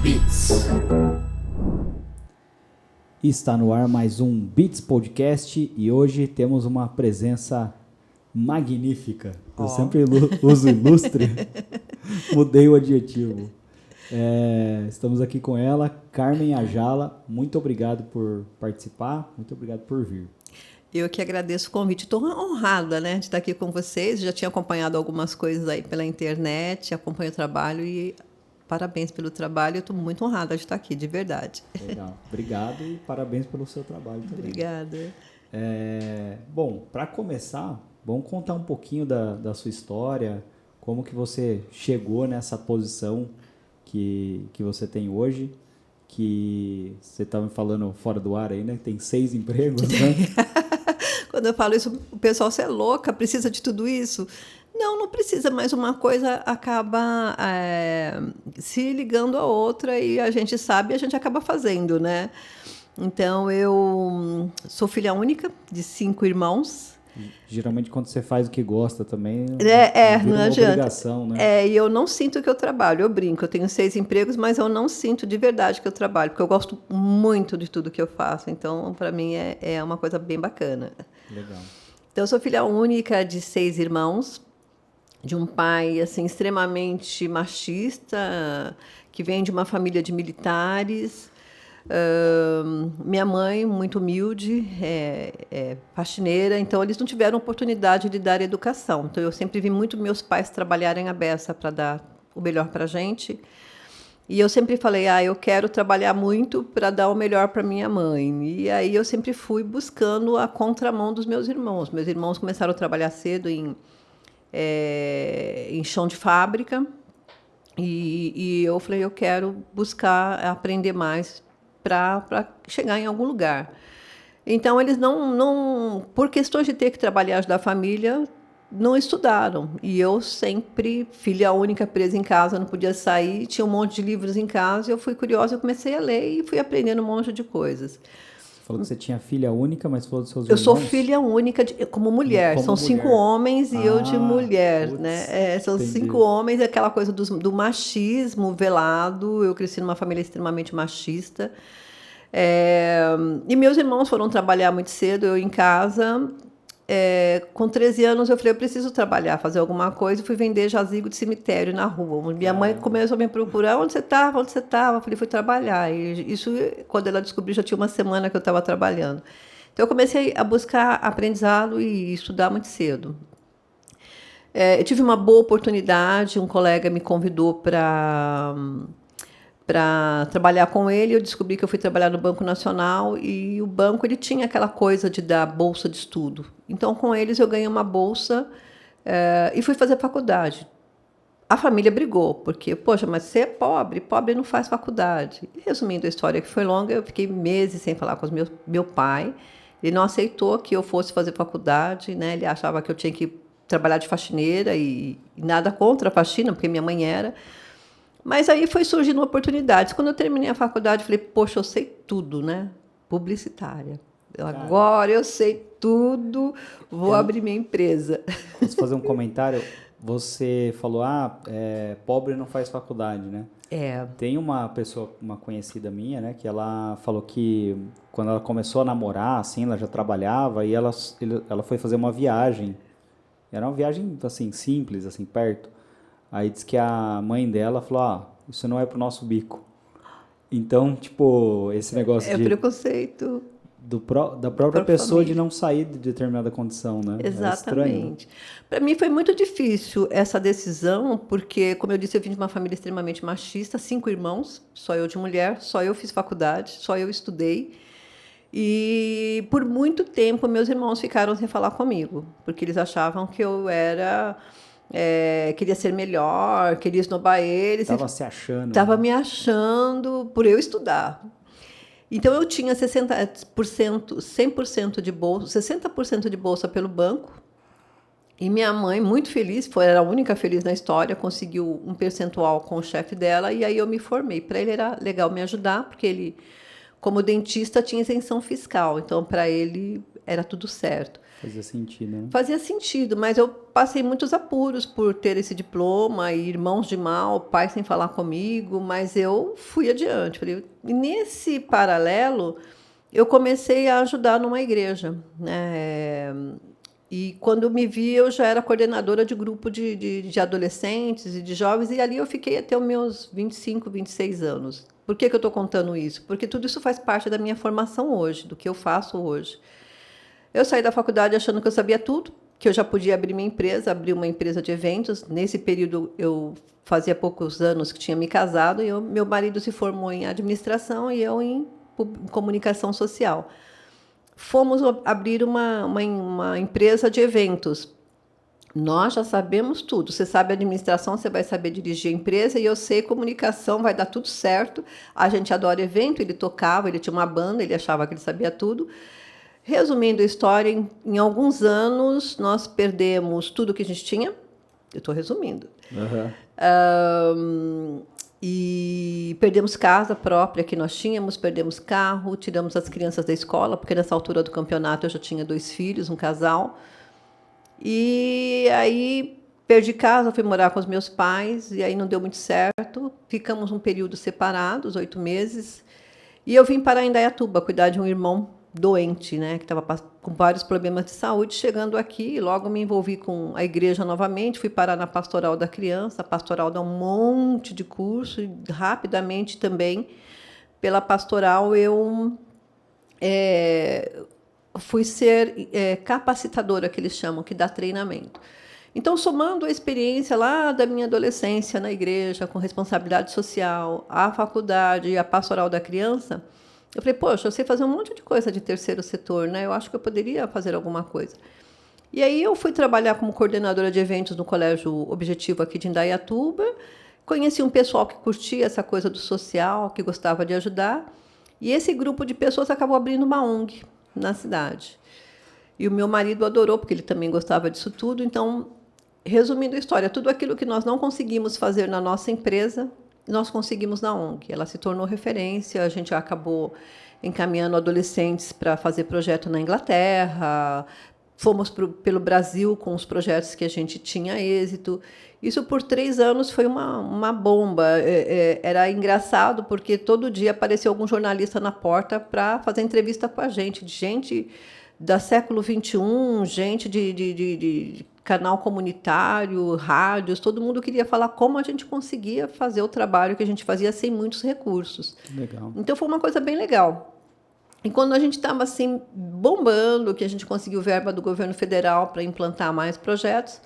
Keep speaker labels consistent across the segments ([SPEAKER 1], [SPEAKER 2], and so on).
[SPEAKER 1] Beats.
[SPEAKER 2] Está no ar mais um Beats Podcast e hoje temos uma presença magnífica. Eu sempre uso ilustre, mudei o adjetivo. Estamos aqui com ela, Carmen Ajala. Muito obrigado por participar, muito obrigado por vir.
[SPEAKER 3] Eu que agradeço o convite. Estou honrada, né, de estar aqui com vocês. Já tinha acompanhado algumas coisas aí pela internet, acompanho o trabalho e parabéns pelo trabalho. Eu estou muito honrada de estar aqui, de verdade.
[SPEAKER 2] Legal. Obrigado e parabéns pelo seu trabalho também.
[SPEAKER 3] Obrigada.
[SPEAKER 2] Bom, para começar, vamos contar um pouquinho da sua história, como que você chegou nessa posição que você tem hoje, que você estava me falando fora do ar aí, né? Tem 6 empregos, né?
[SPEAKER 3] Quando eu falo isso, o pessoal, você é louca, precisa de tudo isso? Não precisa, mas uma coisa acaba se ligando à outra e a gente sabe, a gente acaba fazendo, né? Então, eu sou filha única de 5 irmãos.
[SPEAKER 2] Geralmente, quando você faz o que gosta também,
[SPEAKER 3] não
[SPEAKER 2] uma
[SPEAKER 3] adianta.
[SPEAKER 2] Obrigação, né?
[SPEAKER 3] E eu não sinto que eu trabalho. Eu brinco, eu tenho 6 empregos, mas eu não sinto de verdade que eu trabalho, porque eu gosto muito de tudo que eu faço. Então, para mim, é uma coisa bem bacana.
[SPEAKER 2] Legal.
[SPEAKER 3] Então, eu sou filha única de 6 irmãos, de um pai assim extremamente machista, que vem de uma família de militares. Minha mãe, muito humilde, faxineira, então eles não tiveram oportunidade de dar educação. Então eu sempre vi muito meus pais trabalharem a beça para dar o melhor para a gente. E eu sempre falei, eu quero trabalhar muito para dar o melhor para minha mãe. E aí eu sempre fui buscando a contramão dos meus irmãos. Meus irmãos começaram a trabalhar cedo em chão de fábrica. E eu falei, eu quero buscar aprender mais para chegar em algum lugar. Então, eles não, por questões de ter que trabalhar e ajudar a família, não estudaram. E eu sempre, filha única, presa em casa, não podia sair, tinha um monte de livros em casa, e eu fui curiosa, eu comecei a ler e fui aprendendo um monte de coisas.
[SPEAKER 2] Você falou que você tinha filha única, mas falou dos seus irmãos?
[SPEAKER 3] Eu sou filha única como mulher. São 5 homens e eu de mulher, né? São entendi. 5 homens, aquela coisa do machismo velado. Eu cresci numa família extremamente machista. E meus irmãos foram trabalhar muito cedo, eu em casa. Com 13 anos eu falei, eu preciso trabalhar, fazer alguma coisa, e fui vender jazigo de cemitério na rua. Minha mãe começou a me procurar, onde você estava? Eu falei, fui trabalhar. E isso, quando ela descobriu, já tinha uma semana que eu estava trabalhando. Então eu comecei a buscar aprendizado e estudar muito cedo. Eu tive uma boa oportunidade, um colega me convidou para trabalhar com ele. Eu descobri que eu fui trabalhar no Banco Nacional e o banco ele tinha aquela coisa de dar bolsa de estudo. Então, com eles, eu ganhei uma bolsa e fui fazer faculdade. A família brigou, porque, poxa, mas você é pobre não faz faculdade. E, resumindo a história, que foi longa, eu fiquei meses sem falar com meu pai. Ele não aceitou que eu fosse fazer faculdade, né? Ele achava que eu tinha que trabalhar de faxineira e nada contra a faxina, porque minha mãe era. Mas aí foi surgindo oportunidades. Quando eu terminei a faculdade, eu falei, poxa, eu sei tudo, né? Publicitária. Agora eu sei tudo, vou abrir minha empresa.
[SPEAKER 2] Posso fazer um comentário? Você falou, pobre não faz faculdade, né? Tem uma pessoa, uma conhecida minha, né? Que ela falou que quando ela começou a namorar, assim, ela já trabalhava e ela foi fazer uma viagem. Era uma viagem, assim, simples, assim, perto. Aí disse que a mãe dela falou, isso não é pro nosso bico. Então, tipo, esse negócio de...
[SPEAKER 3] preconceito.
[SPEAKER 2] Da própria pessoa família. De não sair de determinada condição, né?
[SPEAKER 3] Exatamente. Para mim foi muito difícil essa decisão, porque, como eu disse, eu vim de uma família extremamente machista, 5 irmãos, só eu de mulher, só eu fiz faculdade, só eu estudei. E por muito tempo meus irmãos ficaram sem falar comigo, porque eles achavam que eu era... queria ser melhor, queria esnobar eles.
[SPEAKER 2] Estava se achando.
[SPEAKER 3] Estava me achando por eu estudar. Então, eu tinha 100% de bolsa, 60% de bolsa pelo banco. E minha mãe, muito feliz, era a única feliz na história, conseguiu um percentual com o chefe dela, e aí eu me formei. Para ele era legal me ajudar, porque ele, como dentista, tinha isenção fiscal. Então, para ele, era tudo certo.
[SPEAKER 2] Fazia sentido, né?
[SPEAKER 3] Fazia sentido, mas eu passei muitos apuros por ter esse diploma, e irmãos de mal, pai sem falar comigo, mas eu fui adiante. Falei, e nesse paralelo, eu comecei a ajudar numa igreja, né? E quando me vi, eu já era coordenadora de grupo de adolescentes e de jovens, e ali eu fiquei até os meus 25, 26 anos. Por que eu estou contando isso? Porque tudo isso faz parte da minha formação hoje, do que eu faço hoje. Eu saí da faculdade achando que eu sabia tudo, que eu já podia abrir minha empresa, abrir uma empresa de eventos. Nesse período, eu fazia poucos anos que tinha me casado, e meu marido se formou em administração e eu em comunicação social. Fomos abrir uma empresa de eventos. Nós já sabemos tudo. Você sabe administração, você vai saber dirigir a empresa, e eu sei comunicação, vai dar tudo certo. A gente adora evento, ele tocava, ele tinha uma banda, ele achava que ele sabia tudo. Resumindo a história, em alguns anos, nós perdemos tudo que a gente tinha. Eu estou resumindo. E perdemos casa própria que nós tínhamos, perdemos carro, tiramos as crianças da escola, porque nessa altura do campeonato eu já tinha 2 filhos, um casal. E aí perdi casa, fui morar com os meus pais, e aí não deu muito certo. Ficamos um período separados, 8 meses. E eu vim para Indaiatuba cuidar de um irmão doente, né, que estava com vários problemas de saúde. Chegando aqui, logo me envolvi com a igreja novamente, fui parar na pastoral da criança. A pastoral dá um monte de curso, e rapidamente também, pela pastoral, eu fui ser capacitadora, que eles chamam, que dá treinamento. Então, somando a experiência lá da minha adolescência na igreja, com responsabilidade social, a faculdade e a pastoral da criança, eu falei, poxa, eu sei fazer um monte de coisa de terceiro setor, né? Eu acho que eu poderia fazer alguma coisa. E aí eu fui trabalhar como coordenadora de eventos no Colégio Objetivo aqui de Indaiatuba. Conheci um pessoal que curtia essa coisa do social, que gostava de ajudar. E esse grupo de pessoas acabou abrindo uma ONG na cidade. E o meu marido adorou, porque ele também gostava disso tudo. Então, resumindo a história, tudo aquilo que nós não conseguimos fazer na nossa empresa, nós conseguimos na ONG. Ela se tornou referência, a gente acabou encaminhando adolescentes para fazer projeto na Inglaterra, fomos pelo Brasil com os projetos que a gente tinha êxito. Isso por 3 anos foi uma bomba. Era engraçado, porque todo dia aparecia algum jornalista na porta para fazer entrevista com a gente, de gente da século XXI, gente de canal comunitário, rádios, todo mundo queria falar como a gente conseguia fazer o trabalho que a gente fazia sem muitos recursos.
[SPEAKER 2] Legal.
[SPEAKER 3] Então foi uma coisa bem legal. E quando a gente estava assim bombando, que a gente conseguiu verba do governo federal para implantar mais projetos,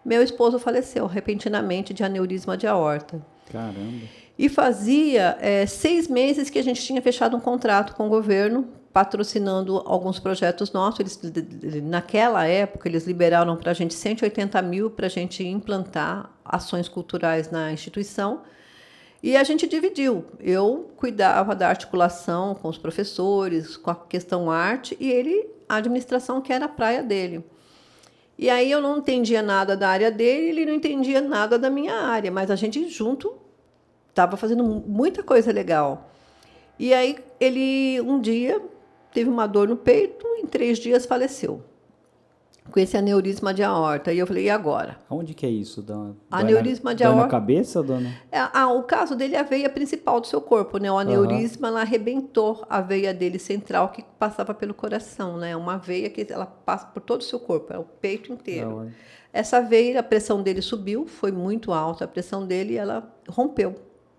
[SPEAKER 3] meu esposo faleceu repentinamente de aneurisma de aorta.
[SPEAKER 2] Caramba.
[SPEAKER 3] E fazia 6 meses que a gente tinha fechado um contrato com o governo, patrocinando alguns projetos nossos. Naquela época, eles liberaram para a gente 180 mil para a gente implantar ações culturais na instituição. E a gente dividiu. Eu cuidava da articulação com os professores, com a questão arte, e ele, a administração, que era a praia dele. E aí eu não entendia nada da área dele, ele não entendia nada da minha área, mas a gente junto estava fazendo muita coisa legal. E aí ele, um dia, teve uma dor no peito, em 3 dias faleceu, com esse aneurisma de aorta. E eu falei, e agora?
[SPEAKER 2] Onde que é isso?
[SPEAKER 3] Aneurisma de aorta.
[SPEAKER 2] Dói na cabeça, dona?
[SPEAKER 3] O caso dele é a veia principal do seu corpo, né? O aneurisma, ela arrebentou a veia dele central, que passava pelo coração, né? Uma veia que ela passa por todo o seu corpo, é o peito inteiro. Essa veia, a pressão dele subiu, foi muito alta a pressão dele, e ela rompeu.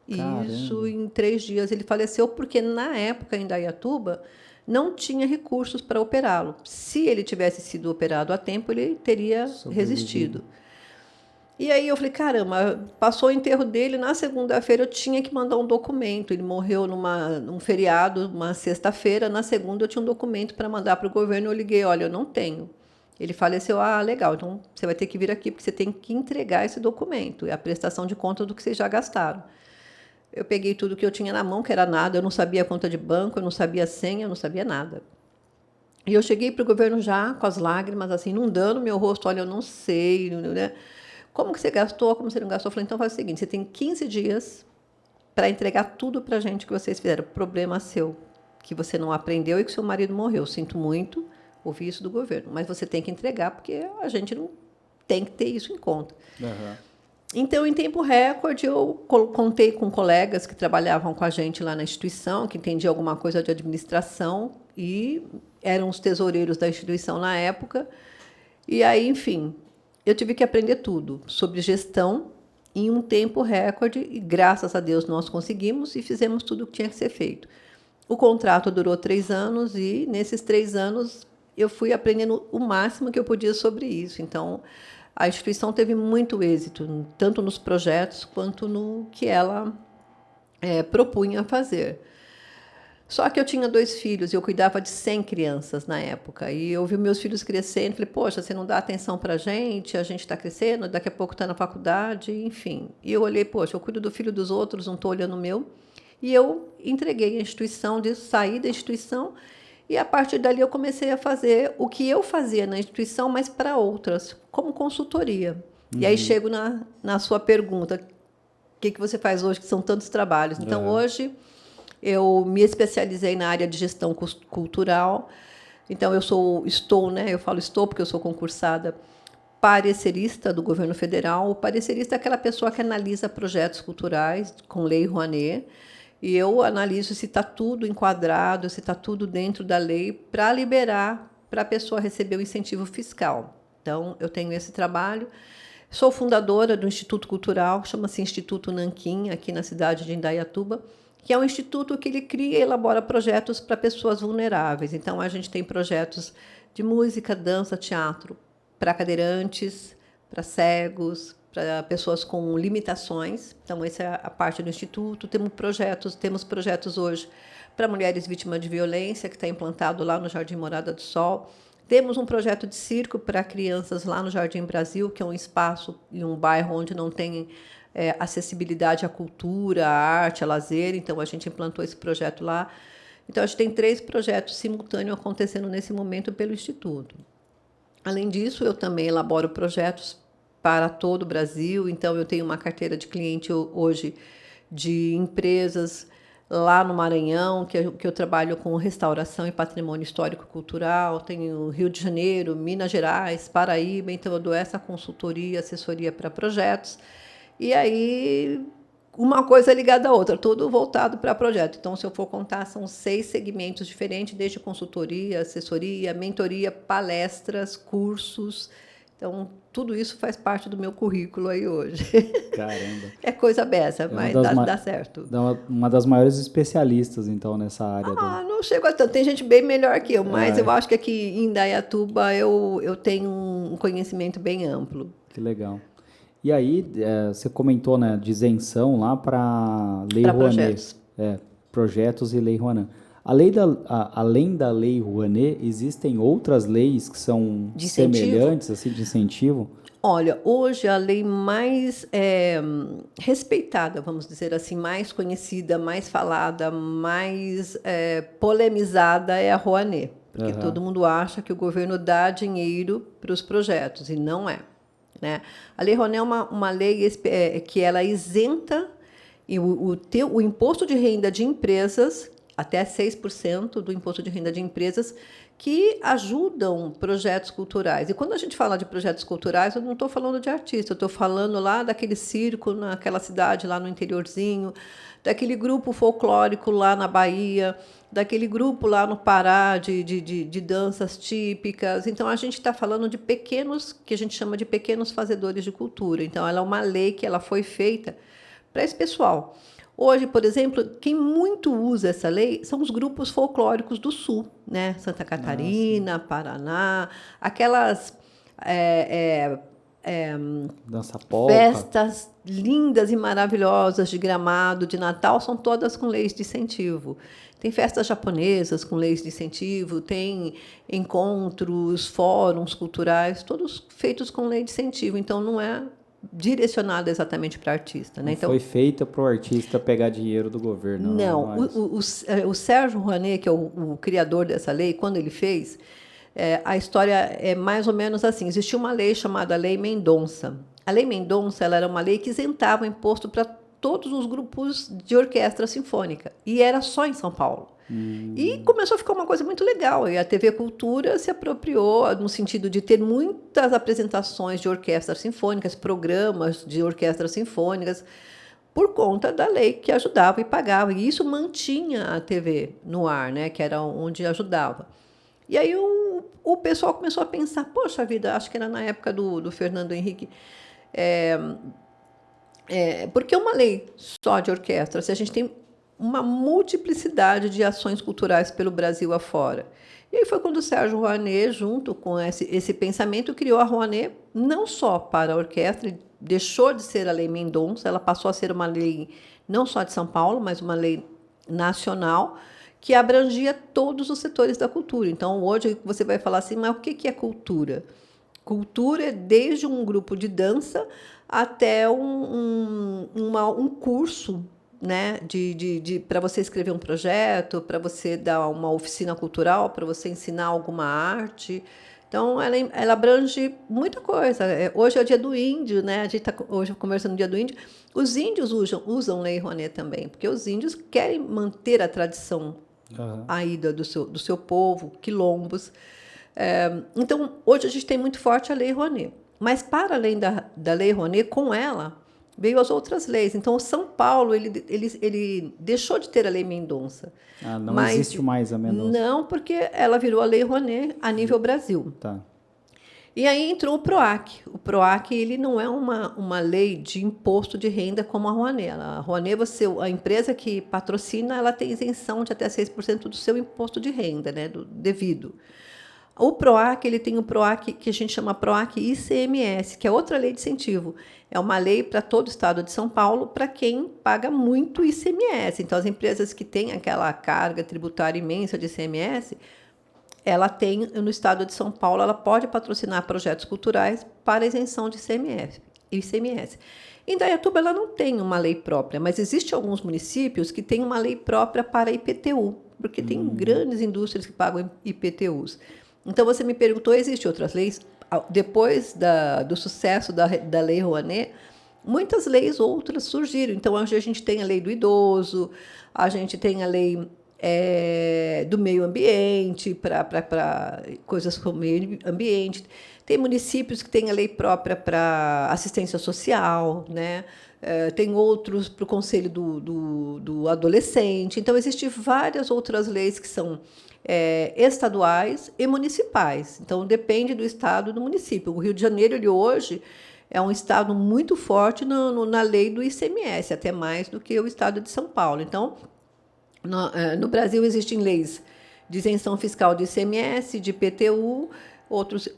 [SPEAKER 2] Caramba.
[SPEAKER 3] Isso, em 3 dias ele faleceu, porque na época em Indaiatuba não tinha recursos para operá-lo. Se ele tivesse sido operado a tempo, ele teria resistido. E aí eu falei, caramba, passou o enterro dele, na segunda-feira eu tinha que mandar um documento. Ele morreu num feriado, uma sexta-feira, na segunda eu tinha um documento para mandar para o governo. Eu liguei, olha, eu não tenho. Ele faleceu, legal, então você vai ter que vir aqui, porque você tem que entregar esse documento, é a prestação de conta do que vocês já gastaram. Eu peguei tudo que eu tinha na mão, que era nada, eu não sabia a conta de banco, eu não sabia a senha, eu não sabia nada. E eu cheguei para o governo já com as lágrimas, assim, inundando meu rosto, olha, eu não sei, né? Como que você gastou, como você não gastou? Eu falei, então faz o seguinte, você tem 15 dias para entregar tudo para a gente que vocês fizeram. Problema seu, que você não aprendeu e que seu marido morreu. Sinto muito, Ouvi isso do governo, mas você tem que entregar, porque a gente não tem que ter isso em conta.
[SPEAKER 2] Uhum.
[SPEAKER 3] Então, em tempo recorde, eu contei com colegas que trabalhavam com a gente lá na instituição, que entendiam alguma coisa de administração, e eram os tesoureiros da instituição na época. E aí, enfim, eu tive que aprender tudo sobre gestão em um tempo recorde, e graças a Deus nós conseguimos e fizemos tudo o que tinha que ser feito. O contrato durou 3 anos e, nesses 3 anos, eu fui aprendendo o máximo que eu podia sobre isso. Então, a instituição teve muito êxito, tanto nos projetos quanto no que ela propunha fazer. Só que eu tinha 2 filhos e eu cuidava de 100 crianças na época. E eu vi meus filhos crescendo, falei, poxa, você não dá atenção para a gente está crescendo, daqui a pouco está na faculdade, enfim. E eu olhei, poxa, eu cuido do filho dos outros, não estou olhando o meu. E eu entreguei a instituição, saí da instituição, e a partir dali eu comecei a fazer o que eu fazia na instituição, mas para outras, como consultoria. E aí chego na sua pergunta, o que você faz hoje, que são tantos trabalhos. Então, hoje, eu me especializei na área de gestão cultural. Então, eu falo porque eu sou concursada parecerista do governo federal. O parecerista é aquela pessoa que analisa projetos culturais com Lei Rouanet. E eu analiso se está tudo enquadrado, se está tudo dentro da lei, para liberar para a pessoa receber o incentivo fiscal. Então, eu tenho esse trabalho. Sou fundadora do Instituto Cultural, chama-se Instituto Nanquim, aqui na cidade de Indaiatuba, que é um instituto que ele cria e elabora projetos para pessoas vulneráveis. Então, a gente tem projetos de música, dança, teatro, para cadeirantes, para cegos, para pessoas com limitações. Então, essa é a parte do Instituto. Temos projetos hoje para mulheres vítimas de violência, que está implantado lá no Jardim Morada do Sol. Temos um projeto de circo para crianças lá no Jardim Brasil, que é um espaço e um bairro onde não tem acessibilidade à cultura, à arte, a lazer. Então, a gente implantou esse projeto lá. Então, a gente tem 3 projetos simultâneos acontecendo nesse momento pelo Instituto. Além disso, eu também elaboro projetos para todo o Brasil. Então, eu tenho uma carteira de cliente hoje de empresas lá no Maranhão, que eu trabalho com restauração e patrimônio histórico-cultural. Tenho Rio de Janeiro, Minas Gerais, Paraíba. Então, eu dou essa consultoria, assessoria para projetos. E aí, uma coisa ligada à outra, tudo voltado para projeto. Então, se eu for contar, são 6 segmentos diferentes, desde consultoria, assessoria, mentoria, palestras, cursos. Então, tudo isso faz parte do meu currículo aí hoje.
[SPEAKER 2] Caramba.
[SPEAKER 3] É coisa beça, mas dá certo.
[SPEAKER 2] Uma das maiores especialistas, então, nessa área.
[SPEAKER 3] Não chego a tanto. Tem gente bem melhor que eu, mas eu acho que aqui em Indaiatuba eu tenho um conhecimento bem amplo.
[SPEAKER 2] Que legal. E aí, você comentou, né, de isenção lá para Lei Rouanet. Projetos e Lei Rouanet. Além da Lei Rouanet, existem outras leis que são semelhantes, assim, de incentivo?
[SPEAKER 3] Olha, hoje a lei mais respeitada, vamos dizer assim, mais conhecida, mais falada, mais polemizada é a Rouanet. Porque todo mundo acha que o governo dá dinheiro para os projetos, e não é. Né? A Lei Rouanet é uma lei que ela isenta o imposto de renda de empresas, até 6% do imposto de renda de empresas, que ajudam projetos culturais. E quando a gente fala de projetos culturais, eu não estou falando de artista, eu estou falando lá daquele circo naquela cidade, lá no interiorzinho, daquele grupo folclórico lá na Bahia, daquele grupo lá no Pará de danças típicas. Então, a gente está falando de pequenos, que a gente chama de pequenos fazedores de cultura. Então, ela é uma lei que ela foi feita para esse pessoal. Hoje, por exemplo, quem muito usa essa lei são os grupos folclóricos do Sul, né? Santa Catarina, Paraná, aquelas
[SPEAKER 2] dança polca,
[SPEAKER 3] festas lindas e maravilhosas de Gramado, de Natal, são todas com leis de incentivo. Tem festas japonesas com leis de incentivo, tem encontros, fóruns culturais, todos feitos com lei de incentivo. Então, não é direcionada exatamente para artista. Né?
[SPEAKER 2] Então, foi feita para o artista pegar dinheiro do governo.
[SPEAKER 3] Não. O Sérgio Rouanet, que é o criador dessa lei, quando ele fez, a história é mais ou menos assim. Existia uma lei chamada Lei Mendonça. A Lei Mendonça ela era uma lei que isentava o imposto para todos os grupos de orquestra sinfônica. E era só em São Paulo. E começou a ficar uma coisa muito legal. E a TV Cultura se apropriou no sentido de ter muitas apresentações de orquestras sinfônicas, programas de orquestras sinfônicas, por conta da lei que ajudava e pagava. E isso mantinha a TV no ar, né? Que era onde ajudava. E aí o pessoal começou a pensar, poxa vida, acho que era na época do Fernando Henrique, porque uma lei só de orquestra, se a gente tem uma multiplicidade de ações culturais pelo Brasil afora. E aí foi quando o Sérgio Rouanet, junto com esse pensamento, criou a Rouanet não só para a orquestra, deixou de ser a Lei Mendonça, ela passou a ser uma lei não só de São Paulo, mas uma lei nacional, que abrangia todos os setores da cultura. Então, hoje você vai falar assim, mas o que é cultura? Cultura é desde um grupo de dança até um curso, né, para você escrever um projeto, para você dar uma oficina cultural, para você ensinar alguma arte. Então, ela abrange muita coisa. Hoje é o dia do índio, né? A gente está hoje conversando no dia do índio. Os índios usam Lei Rouanet também, porque os índios querem manter a tradição aí do seu povo, quilombos. Então, hoje a gente tem muito forte a Lei Rouanet. Mas, para além da Lei Rouanet, com ela, veio as outras leis. Então, o São Paulo ele deixou de ter a Lei Mendonça.
[SPEAKER 2] Não existe mais a Mendonça.
[SPEAKER 3] Não, porque ela virou a Lei Rouanet a nível Brasil.
[SPEAKER 2] Tá.
[SPEAKER 3] E aí entrou o PROAC. O PROAC ele não é uma lei de imposto de renda como a Rouanet. A Rouanet, a empresa que patrocina, ela tem isenção de até 6% do seu imposto de renda, né, do devido. O PROAC, ele tem o PROAC que a gente chama PROAC ICMS, que é outra lei de incentivo. É uma lei para todo o estado de São Paulo, para quem paga muito ICMS. Então, as empresas que têm aquela carga tributária imensa de ICMS, ela tem, no estado de São Paulo, ela pode patrocinar projetos culturais para isenção de ICMS. Em Indaiatuba, ela não tem uma lei própria, mas existem alguns municípios que têm uma lei própria para IPTU, porque tem grandes indústrias que pagam IPTUs. Então, você me perguntou, existem outras leis? Depois do sucesso da Lei Rouanet, muitas leis outras surgiram. Então, hoje a gente tem a Lei do Idoso, a gente tem a Lei do Meio Ambiente, para coisas como meio ambiente. Tem municípios que têm a lei própria para assistência social, né? Tem outros para o Conselho do Adolescente. Então, existem várias outras leis que são estaduais e municipais. Então, depende do estado e do município. O Rio de Janeiro, ele hoje, é um estado muito forte na lei do ICMS, até mais do que o estado de São Paulo. Então, no Brasil, existem leis de isenção fiscal de ICMS, de IPTU,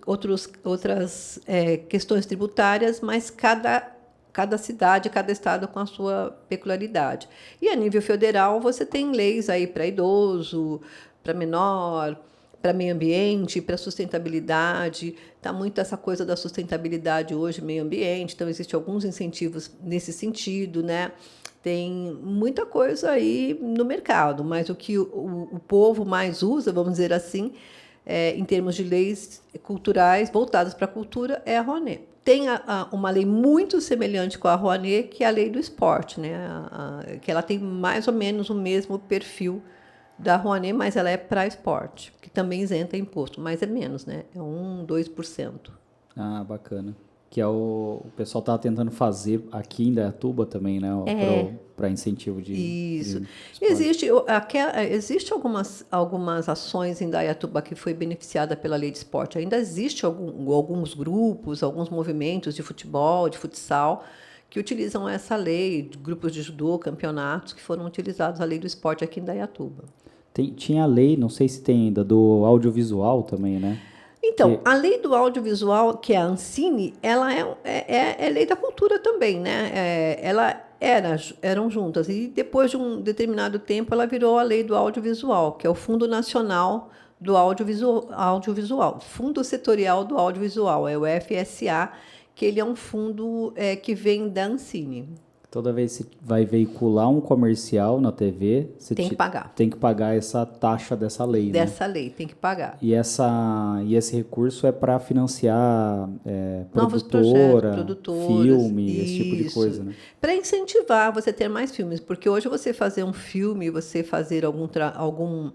[SPEAKER 3] outras questões tributárias, mas cada cidade, cada estado com a sua peculiaridade. E, a nível federal, você tem leis aí para idoso, para menor, para meio ambiente, para sustentabilidade. Está muito essa coisa da sustentabilidade hoje, meio ambiente, então existem alguns incentivos nesse sentido, né? Tem muita coisa aí no mercado, mas o que o povo mais usa, vamos dizer assim, em termos de leis culturais voltadas para a cultura, é a Rouanet. Tem uma lei muito semelhante com a Rouanet, que é a lei do esporte, né? Que ela tem mais ou menos o mesmo perfil da Rouanet, mas ela é para esporte, que também isenta imposto, mas é menos, né? É 2%.
[SPEAKER 2] Ah, bacana. Que é o pessoal estava tentando fazer aqui em Indaiatuba também, né? Para incentivo de...
[SPEAKER 3] Isso. Existe algumas ações em Indaiatuba que foi beneficiada pela lei de esporte. Ainda existe alguns grupos, alguns movimentos de futebol, de futsal, que utilizam essa lei, grupos de judô, campeonatos, que foram utilizados a lei do esporte aqui em Indaiatuba.
[SPEAKER 2] Tinha a lei, não sei se tem ainda, do audiovisual também, né?
[SPEAKER 3] Então, a lei do audiovisual, que é a Ancine, ela é lei da cultura também, né? Eram juntas. E depois de um determinado tempo, ela virou a lei do audiovisual, que é o Fundo Nacional do Audiovisual. Fundo Setorial do Audiovisual, é o FSA, que ele é um fundo que vem da Ancine.
[SPEAKER 2] Toda vez que você vai veicular um comercial na TV, você
[SPEAKER 3] tem que pagar.
[SPEAKER 2] Tem que pagar essa taxa dessa lei,
[SPEAKER 3] Dessa lei, tem que pagar.
[SPEAKER 2] E esse recurso é para financiar
[SPEAKER 3] novos projetos, produtoras,
[SPEAKER 2] filme, esse tipo de coisa, né?
[SPEAKER 3] Para incentivar você a ter mais filmes, porque hoje você fazer um filme, você fazer algum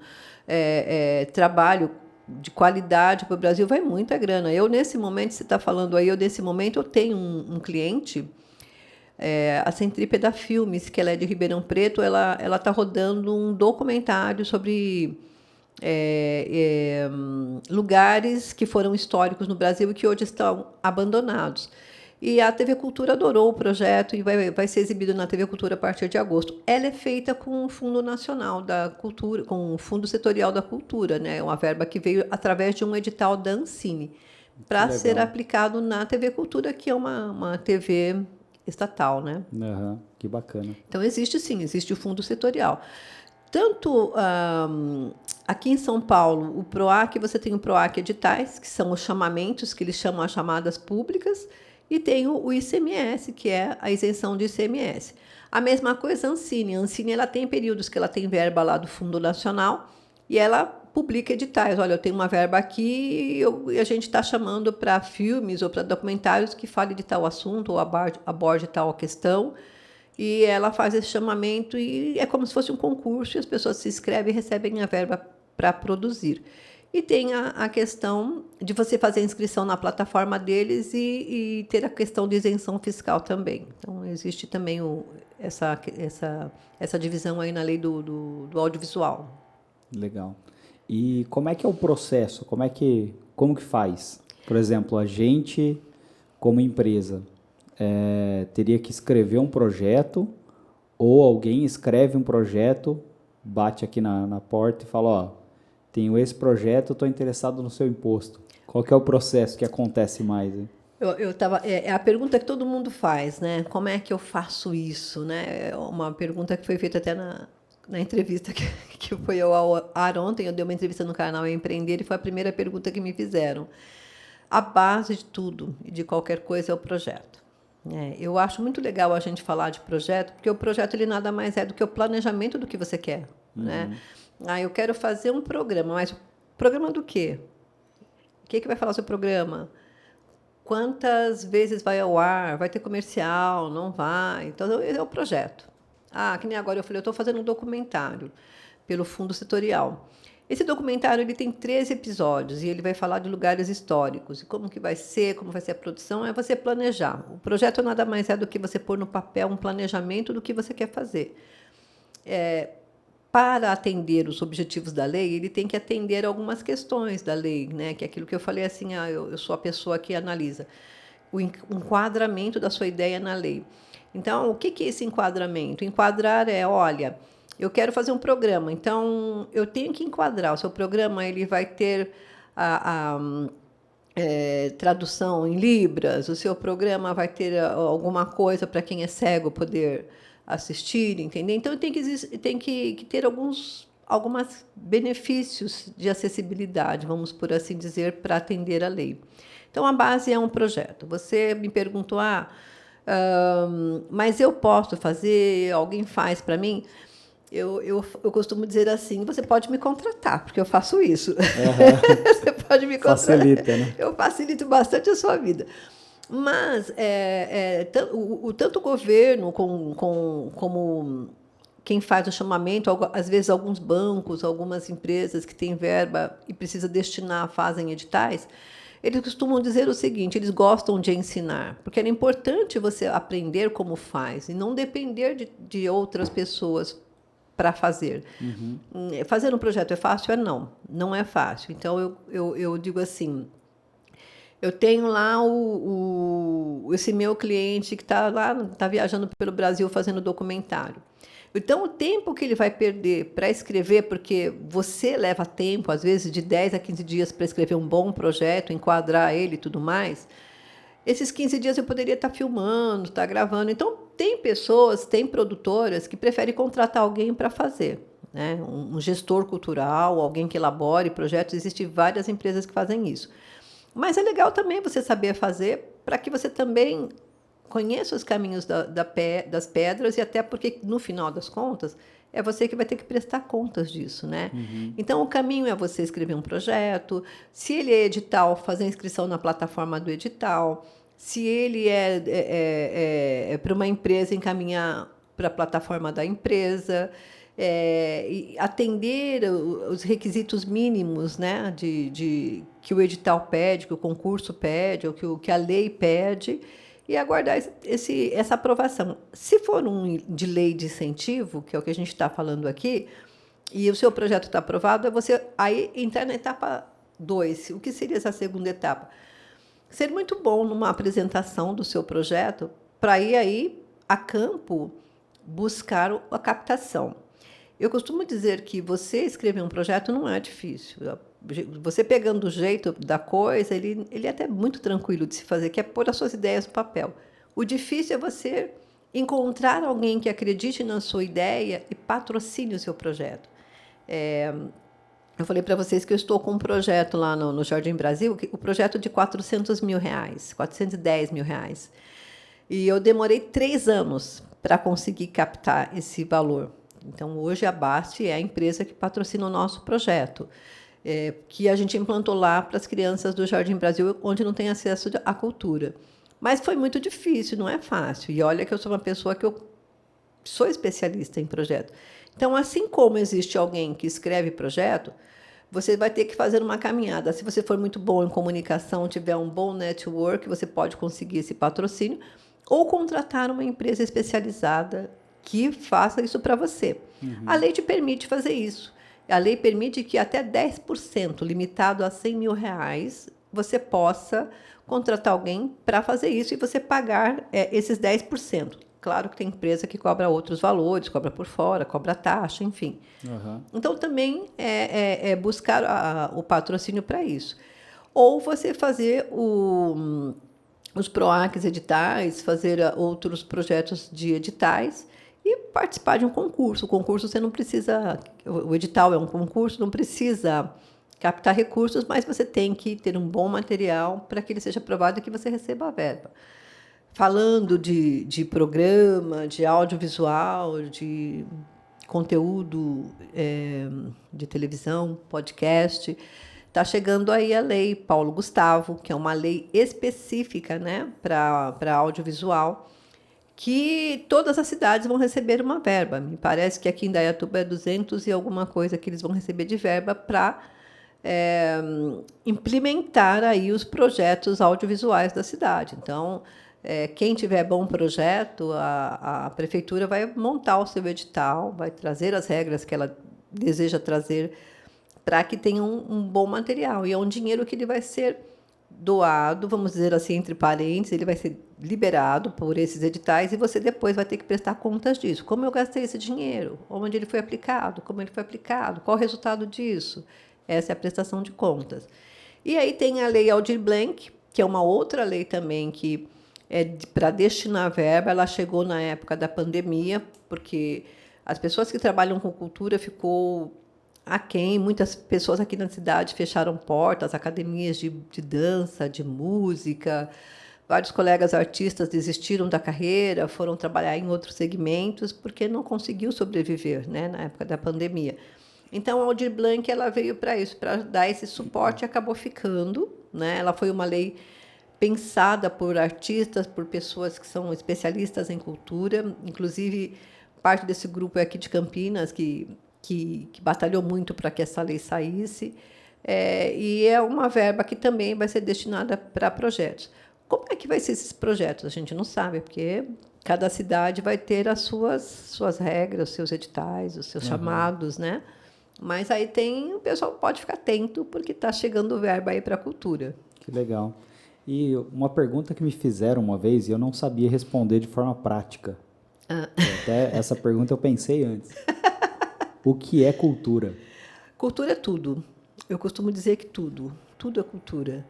[SPEAKER 3] trabalho de qualidade para o Brasil vai muita grana. Eu, nesse momento, você está falando aí, nesse momento eu tenho um cliente... a Centrípeda Filmes, que ela é de Ribeirão Preto, ela está rodando um documentário sobre lugares que foram históricos no Brasil e que hoje estão abandonados. E a TV Cultura adorou o projeto e vai ser exibido na TV Cultura a partir de agosto. Ela é feita com o Fundo Nacional da Cultura, com o Fundo Setorial da Cultura, né? Uma verba que veio através de um edital da Ancine, para ser aplicado na TV Cultura, que é uma TV... estatal, né?
[SPEAKER 2] Uhum, que bacana.
[SPEAKER 3] Então, existe o fundo setorial. Tanto aqui em São Paulo, o PROAC, você tem o PROAC Editais, que são os chamamentos, que eles chamam as chamadas públicas, e tem o ICMS, que é a isenção de ICMS. A mesma coisa a Ancine. A Ancine ela tem períodos que ela tem verba lá do Fundo Nacional, e ela publica editais. Olha, eu tenho uma verba aqui e a gente está chamando para filmes ou para documentários que falem de tal assunto ou aborde tal questão. E ela faz esse chamamento e é como se fosse um concurso e as pessoas se inscrevem e recebem a verba para produzir. E tem a questão de você fazer a inscrição na plataforma deles e ter a questão de isenção fiscal também. Então, existe também essa divisão aí na lei do audiovisual.
[SPEAKER 2] Legal. E como é que é o processo? Como que faz? Por exemplo, a gente, como empresa, teria que escrever um projeto ou alguém escreve um projeto, bate aqui na porta e fala, ó, tenho esse projeto, estou interessado no seu imposto. Qual que é o processo que acontece mais? Hein?
[SPEAKER 3] É a pergunta que todo mundo faz, né? Como é que eu faço isso? Né? É uma pergunta que foi feita até na entrevista que foi ao ar ontem. Eu dei uma entrevista no canal Empreender e foi a primeira pergunta que me fizeram. A base de tudo e de qualquer coisa é o projeto. Eu acho muito legal a gente falar de projeto, porque o projeto ele nada mais é do que o planejamento do que você quer. Uhum. Né? Eu quero fazer um programa, mas programa do quê? O que vai falar sobre o programa? Quantas vezes vai ao ar? Vai ter comercial? Não vai? Então, é o projeto. Que nem agora eu falei, eu estou fazendo um documentário pelo Fundo Setorial. Esse documentário ele tem 13 episódios e ele vai falar de lugares históricos. E como vai ser a produção, é você planejar. O projeto nada mais é do que você pôr no papel um planejamento do que você quer fazer. Para atender os objetivos da lei, ele tem que atender algumas questões da lei, né? Que é aquilo que eu falei assim, eu sou a pessoa que analisa o enquadramento da sua ideia na lei. Então, o que é esse enquadramento? Enquadrar olha, eu quero fazer um programa, então eu tenho que enquadrar. O seu programa ele vai ter tradução em Libras, o seu programa vai ter alguma coisa para quem é cego poder assistir, entender? Então, tem que ter alguns benefícios de acessibilidade, vamos por assim dizer, para atender a lei. Então, a base é um projeto. Você me perguntou, mas eu posso fazer, alguém faz para mim? Eu costumo dizer assim, você pode me contratar, porque eu faço isso. Uhum. Você pode me contratar.
[SPEAKER 2] Facilita, né?
[SPEAKER 3] Eu facilito bastante a sua vida. Mas tanto o governo como quem faz o chamamento, às vezes alguns bancos, algumas empresas que têm verba e precisa destinar, fazem editais, eles costumam dizer o seguinte, eles gostam de ensinar, porque é importante você aprender como faz e não depender de outras pessoas para fazer. Uhum. Fazer um projeto é fácil? Não é fácil. Então, eu digo assim, eu tenho lá esse meu cliente que está viajando pelo Brasil fazendo documentário. Então, o tempo que ele vai perder para escrever, porque você leva tempo, às vezes, de 10 a 15 dias para escrever um bom projeto, enquadrar ele e tudo mais, esses 15 dias eu poderia estar filmando, estar gravando. Então, tem produtoras que preferem contratar alguém para fazer, né? Um gestor cultural, alguém que elabore projetos. Existem várias empresas que fazem isso. Mas é legal também você saber fazer para que você também conheça os caminhos das pedras, e até porque, no final das contas, é você que vai ter que prestar contas disso, né? Então, o caminho é você escrever um projeto, se ele é edital, fazer a inscrição na plataforma do edital, se ele é para uma empresa, encaminhar para a plataforma da empresa, e atender os requisitos mínimos, né, que o edital pede, que o concurso pede, ou que a lei pede, e aguardar essa aprovação. Se for de lei de incentivo, que é o que a gente está falando aqui, e o seu projeto está aprovado, é você aí entrar na etapa 2. O que seria essa segunda etapa? Ser muito bom numa apresentação do seu projeto para ir aí a campo buscar a captação. Eu costumo dizer que você escrever um projeto não é difícil. Você pegando o jeito da coisa, ele é até muito tranquilo de se fazer, que é pôr as suas ideias no papel. O difícil é você encontrar alguém que acredite na sua ideia e patrocine o seu projeto. Eu falei para vocês que eu estou com um projeto lá no Jardim Brasil, o projeto de R$400 mil, R$410 mil. E eu demorei 3 anos para conseguir captar esse valor. Então, hoje, a BASF é a empresa que patrocina o nosso projeto, que a gente implantou lá para as crianças do Jardim Brasil, onde não tem acesso à cultura. Mas foi muito difícil, não é fácil. E olha que eu sou uma pessoa que eu sou especialista em projeto. Então, assim como existe alguém que escreve projeto, você vai ter que fazer uma caminhada. Se você for muito bom em comunicação, tiver um bom network, você pode conseguir esse patrocínio, ou contratar uma empresa especializada que faça isso para você. A lei te permite fazer isso. A lei permite que até 10%, limitado a R$100 mil, você possa contratar alguém para fazer isso e você pagar esses 10%. Claro que tem empresa que cobra outros valores, cobra por fora, cobra taxa, enfim. Então, também é buscar o patrocínio para isso. Ou você fazer os PROACs editais, fazer outros projetos de editais e participar de um concurso. O concurso você não precisa... O edital é um concurso, não precisa captar recursos, mas você tem que ter um bom material para que ele seja aprovado e que você receba a verba. Falando de programa, de audiovisual, de conteúdo de televisão, podcast, está chegando aí a lei Paulo Gustavo, que é uma lei específica, né, para audiovisual, que todas as cidades vão receber uma verba. Me parece que aqui em Indaiatuba é 200 e alguma coisa que eles vão receber de verba para implementar aí os projetos audiovisuais da cidade. Então, quem tiver bom projeto, a prefeitura vai montar o seu edital, vai trazer as regras que ela deseja trazer para que tenha um bom material. E é um dinheiro que ele vai ser doado, vamos dizer assim, entre parênteses, ele vai ser liberado por esses editais e você depois vai ter que prestar contas disso. Como eu gastei esse dinheiro? Onde ele foi aplicado? Como ele foi aplicado? Qual o resultado disso? Essa é a prestação de contas. E aí tem a Lei Aldir Blanc, que é uma outra lei também que para destinar verba. Ela chegou na época da pandemia, porque as pessoas que trabalham com cultura ficou aquém. Muitas pessoas aqui na cidade fecharam portas, academias de dança, de música. Vários colegas artistas desistiram da carreira, foram trabalhar em outros segmentos, porque não conseguiu sobreviver, né, na época da pandemia. Então, a Aldir Blanc ela veio para isso, para dar esse suporte, e acabou ficando, né? Ela foi uma lei pensada por artistas, por pessoas que são especialistas em cultura. Inclusive, parte desse grupo é aqui de Campinas, que batalhou muito para que essa lei saísse. E é uma verba que também vai ser destinada para projetos. Como é que vai ser esses projetos? A gente não sabe, porque cada cidade vai ter as suas regras, os seus editais, os seus chamados, né? Mas aí o pessoal pode ficar atento, porque está chegando verba aí para a cultura.
[SPEAKER 2] Que legal. E uma pergunta que me fizeram uma vez e eu não sabia responder de forma prática. Até essa pergunta eu pensei antes. O que é cultura?
[SPEAKER 3] Cultura é tudo. Eu costumo dizer que tudo é cultura.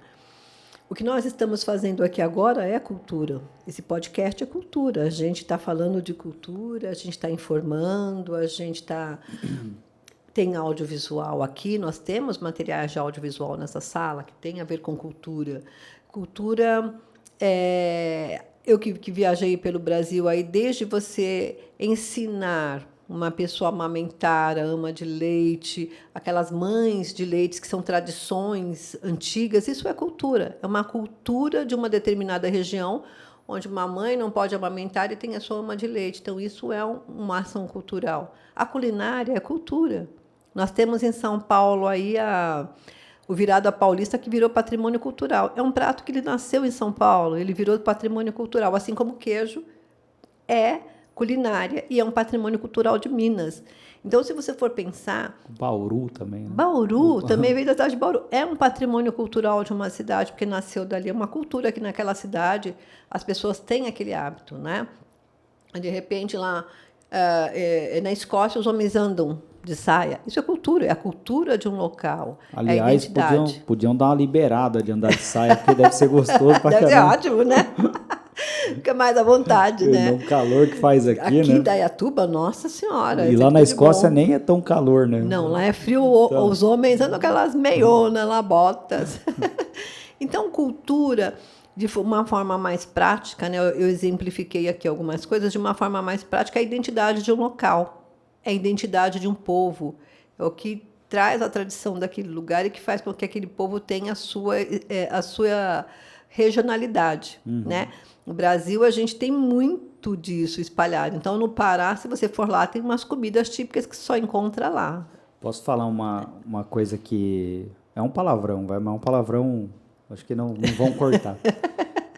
[SPEAKER 3] O que nós estamos fazendo aqui agora é cultura. Esse podcast é cultura. A gente está falando de cultura, a gente está informando, a gente tem audiovisual aqui, nós temos materiais de audiovisual nessa sala que tem a ver com cultura. Cultura eu que viajei pelo Brasil, aí desde você ensinar uma pessoa a amamentar, a ama de leite, aquelas mães de leite que são tradições antigas, isso é cultura. É uma cultura de uma determinada região, onde uma mãe não pode amamentar e tem a sua ama de leite. Então, isso é uma ação cultural. A culinária é cultura. Nós temos em São Paulo aí o virado paulista, que virou patrimônio cultural. É um prato que ele nasceu em São Paulo, ele virou patrimônio cultural, assim como o queijo é culinária e é um patrimônio cultural de Minas. Então, se você for pensar...
[SPEAKER 2] Bauru também. Né?
[SPEAKER 3] Bauru também veio da cidade de Bauru. É um patrimônio cultural de uma cidade, porque nasceu dali. É uma cultura que naquela cidade as pessoas têm aquele hábito, né? De repente, lá na Escócia, os homens andam de saia. Isso é cultura, é a cultura de um local.
[SPEAKER 2] Aliás, é a podiam dar uma liberada de andar de saia, porque deve ser gostoso pra
[SPEAKER 3] caramba. Deve ser ótimo, né? Fica mais à vontade, né?
[SPEAKER 2] O calor que faz aqui, né?
[SPEAKER 3] Aqui em Dayatuba, nossa senhora.
[SPEAKER 2] E lá na Escócia nem é tão calor, né?
[SPEAKER 3] Não, lá é frio. Então... Os homens andam aquelas meionas lá, botas. Então, cultura, de uma forma mais prática, né? Eu exemplifiquei aqui algumas coisas, de uma forma mais prática, é a identidade de um local, é a identidade de um povo, é o que traz a tradição daquele lugar e que faz com que aquele povo tenha a sua regionalidade, né? No Brasil, a gente tem muito disso espalhado. Então, no Pará, se você for lá, tem umas comidas típicas que só encontra lá.
[SPEAKER 2] Posso falar uma coisa que... É um palavrão, mas é um palavrão... Acho que não vão cortar.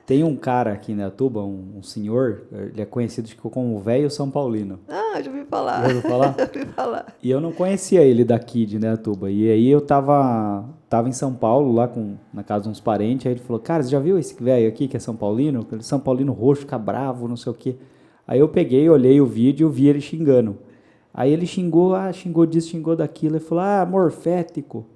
[SPEAKER 2] Tem um cara aqui em Dayatuba, um senhor, ele é conhecido como o velho São Paulino.
[SPEAKER 3] Ah, já ouvi falar.
[SPEAKER 2] Já ouviu falar?
[SPEAKER 3] Já ouvi falar.
[SPEAKER 2] E eu não conhecia ele daqui de Dayatuba. E aí eu tava em São Paulo, lá na casa de uns parentes, aí ele falou, cara, você já viu esse velho aqui que é São Paulino? Ele é São Paulino roxo, fica bravo, não sei o quê. Aí eu peguei, olhei o vídeo e vi ele xingando. Aí ele xingou disso, xingou daquilo, e falou, morfético.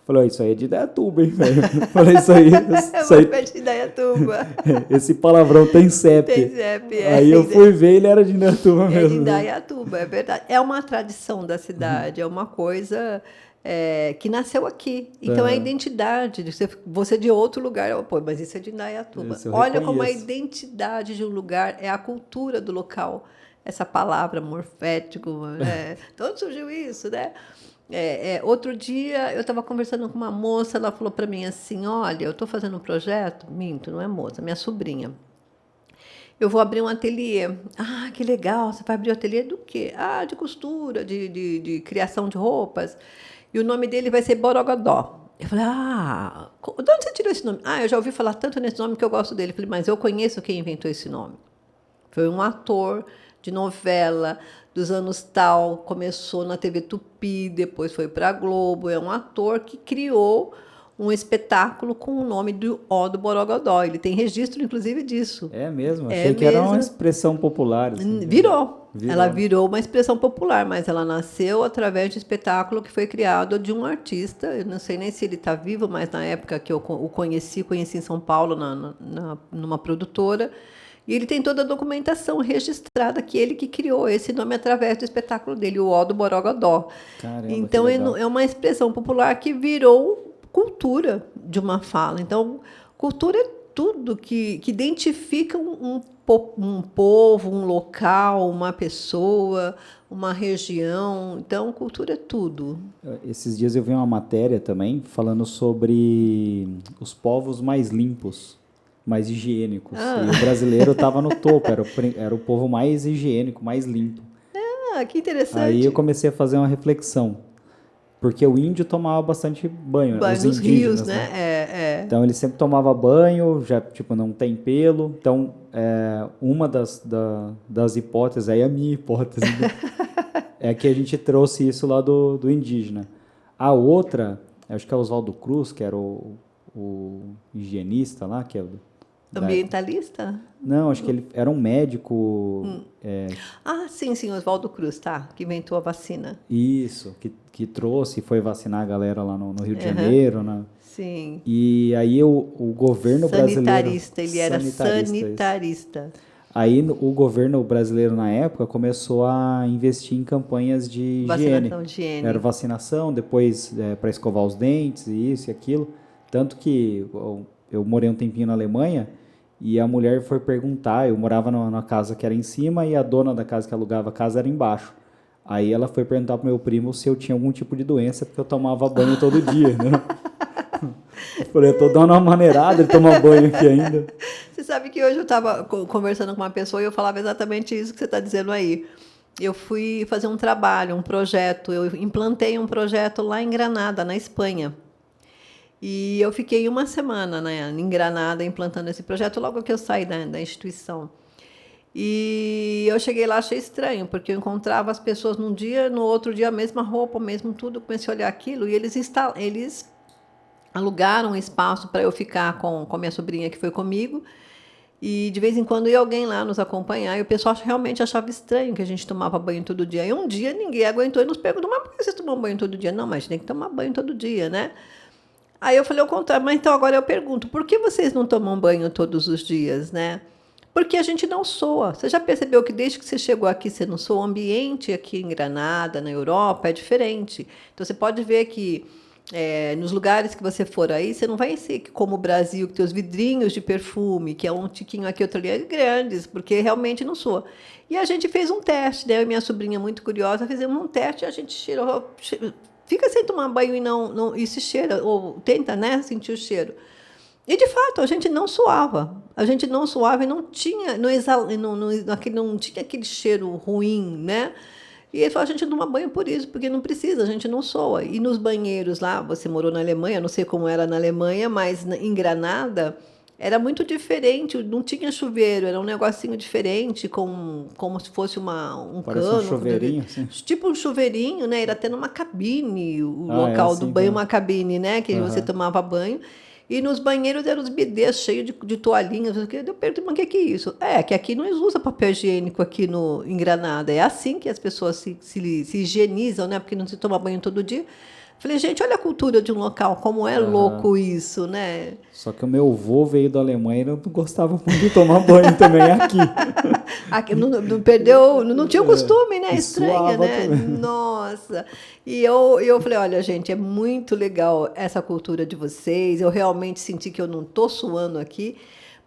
[SPEAKER 2] Falei, isso aí é de Dayatuba, hein, velho? Falei, isso aí...
[SPEAKER 3] É de Dayatuba.
[SPEAKER 2] Esse palavrão tem CEP.
[SPEAKER 3] Tem CEP,
[SPEAKER 2] Aí eu fui ver, ele era de Dayatuba mesmo.
[SPEAKER 3] É de Dayatuba, é verdade. É uma tradição da cidade, é uma coisa que nasceu aqui. Então, é a identidade. Você de outro lugar, pô, mas isso é de Dayatuba. Olha como a identidade de um lugar é a cultura do local. Essa palavra, morfético, de onde surgiu isso, né? Outro dia eu estava conversando com uma moça, ela falou para mim assim, olha, eu estou fazendo um projeto, minto, não é moça, minha sobrinha. Eu vou abrir um ateliê. Ah, que legal, você vai abrir um ateliê do quê? Ah, de costura, de criação de roupas. E o nome dele vai ser Borogodó. Eu falei, de onde você tirou esse nome? Eu já ouvi falar tanto nesse nome que eu gosto dele. Eu falei, mas eu conheço quem inventou esse nome. Foi um ator de novela dos anos tal, começou na TV Tupi, depois foi para a Globo. É um ator que criou um espetáculo com o nome do Borogodó. Ele tem registro, inclusive, disso.
[SPEAKER 2] É mesmo? Achei que era uma expressão popular. Assim,
[SPEAKER 3] virou. Ela virou uma expressão popular, mas ela nasceu através de um espetáculo que foi criado de um artista. Eu não sei nem se ele está vivo, mas na época que eu o conheci em São Paulo, numa produtora. E ele tem toda a documentação registrada que ele que criou esse nome através do espetáculo dele, o do Borogodó.
[SPEAKER 2] Caramba,
[SPEAKER 3] então, é uma expressão popular que virou cultura de uma fala. Então, cultura é tudo que identifica um povo, um local, uma pessoa, uma região. Então, cultura é tudo.
[SPEAKER 2] Esses dias eu vi uma matéria também falando sobre os povos mais limpos, mais higiênicos. E o brasileiro estava no topo, era o povo mais higiênico, mais limpo.
[SPEAKER 3] Que interessante.
[SPEAKER 2] Aí eu comecei a fazer uma reflexão, porque o índio tomava bastante banho,
[SPEAKER 3] os
[SPEAKER 2] nos
[SPEAKER 3] rios, né?
[SPEAKER 2] Então ele sempre tomava banho, já não tem pelo. Então uma das hipóteses, aí a minha hipótese, é que a gente trouxe isso lá do indígena. A outra, acho que é Oswaldo Cruz, que era o higienista lá, que é
[SPEAKER 3] ambientalista?
[SPEAKER 2] Não, acho que ele era um médico.
[SPEAKER 3] Sim, Oswaldo Cruz, que inventou a vacina.
[SPEAKER 2] Isso, que trouxe e foi vacinar a galera lá no Rio de Janeiro. Né?
[SPEAKER 3] Sim.
[SPEAKER 2] E aí o governo brasileiro...
[SPEAKER 3] Ele era sanitarista.
[SPEAKER 2] Aí o governo brasileiro, na época, começou a investir em campanhas de higiene. Era vacinação, depois para escovar os dentes, isso e aquilo. Tanto que eu morei um tempinho na Alemanha E a mulher foi perguntar, eu morava numa casa que era em cima e a dona da casa que alugava a casa era embaixo. Aí ela foi perguntar pro meu primo se eu tinha algum tipo de doença, porque eu tomava banho todo dia, né? Eu falei, eu tô dando uma maneirada de tomar banho aqui ainda.
[SPEAKER 3] Você sabe que hoje eu estava conversando com uma pessoa e eu falava exatamente isso que você está dizendo aí. Eu fui fazer um trabalho, um projeto, eu implantei um projeto lá em Granada, na Espanha. E eu fiquei uma semana, né, em Granada implantando esse projeto logo que eu saí da instituição. E eu cheguei lá, achei estranho, porque eu encontrava as pessoas num dia, no outro dia a mesma roupa, mesmo tudo. Eu comecei a olhar aquilo e eles alugaram um espaço para eu ficar com minha sobrinha que foi comigo. E de vez em quando ia alguém lá nos acompanhar, e o pessoal realmente achava estranho que a gente tomava banho todo dia. E um dia ninguém aguentou e nos perguntou, mas por que vocês tomam banho todo dia? Não, mas a gente tem que tomar banho todo dia, né? Aí eu falei ao contrário, mas então agora eu pergunto, por que vocês não tomam banho todos os dias, né? Porque a gente não soa. Você já percebeu que desde que você chegou aqui, você não soa? O ambiente aqui em Granada, na Europa, é diferente. Então você pode ver que nos lugares que você for aí, você não vai ser como o Brasil, que tem os vidrinhos de perfume, que é um tiquinho aqui, outro ali, é grandes, porque realmente não soa. E a gente fez um teste, né? Eu e minha sobrinha, muito curiosa, fizemos um teste e a gente cheirou. Fica sem tomar banho e se cheira, ou tenta, né, sentir o cheiro. E, de fato, a gente não suava. A gente não suava e não tinha, não tinha aquele cheiro ruim, né? E ele falou, a gente não toma banho por isso, porque não precisa, a gente não soa. E nos banheiros lá, você morou na Alemanha, não sei como era na Alemanha, mas em Granada era muito diferente, não tinha chuveiro, era um negocinho diferente, como se fosse um
[SPEAKER 2] Parece
[SPEAKER 3] cano.
[SPEAKER 2] Um chuveirinho, assim.
[SPEAKER 3] Tipo um chuveirinho, né? Era até numa cabine, o local
[SPEAKER 2] assim,
[SPEAKER 3] do banho, uma cabine, né? Que você tomava banho. E nos banheiros eram os bidês cheios de toalhinhas. Eu perguntei, mas o que é isso? Que aqui não usa papel higiênico aqui em Granada. É assim que as pessoas se higienizam, né? Porque não se toma banho todo dia. Falei, gente, olha a cultura de um local, como é louco isso, né?
[SPEAKER 2] Só que o meu avô veio da Alemanha e não gostava muito de tomar banho também aqui.
[SPEAKER 3] Aqui não perdeu, não tinha o costume, né? Estranha, né?
[SPEAKER 2] Também.
[SPEAKER 3] Nossa. E eu falei, olha, gente, é muito legal essa cultura de vocês. Eu realmente senti que eu não estou suando aqui,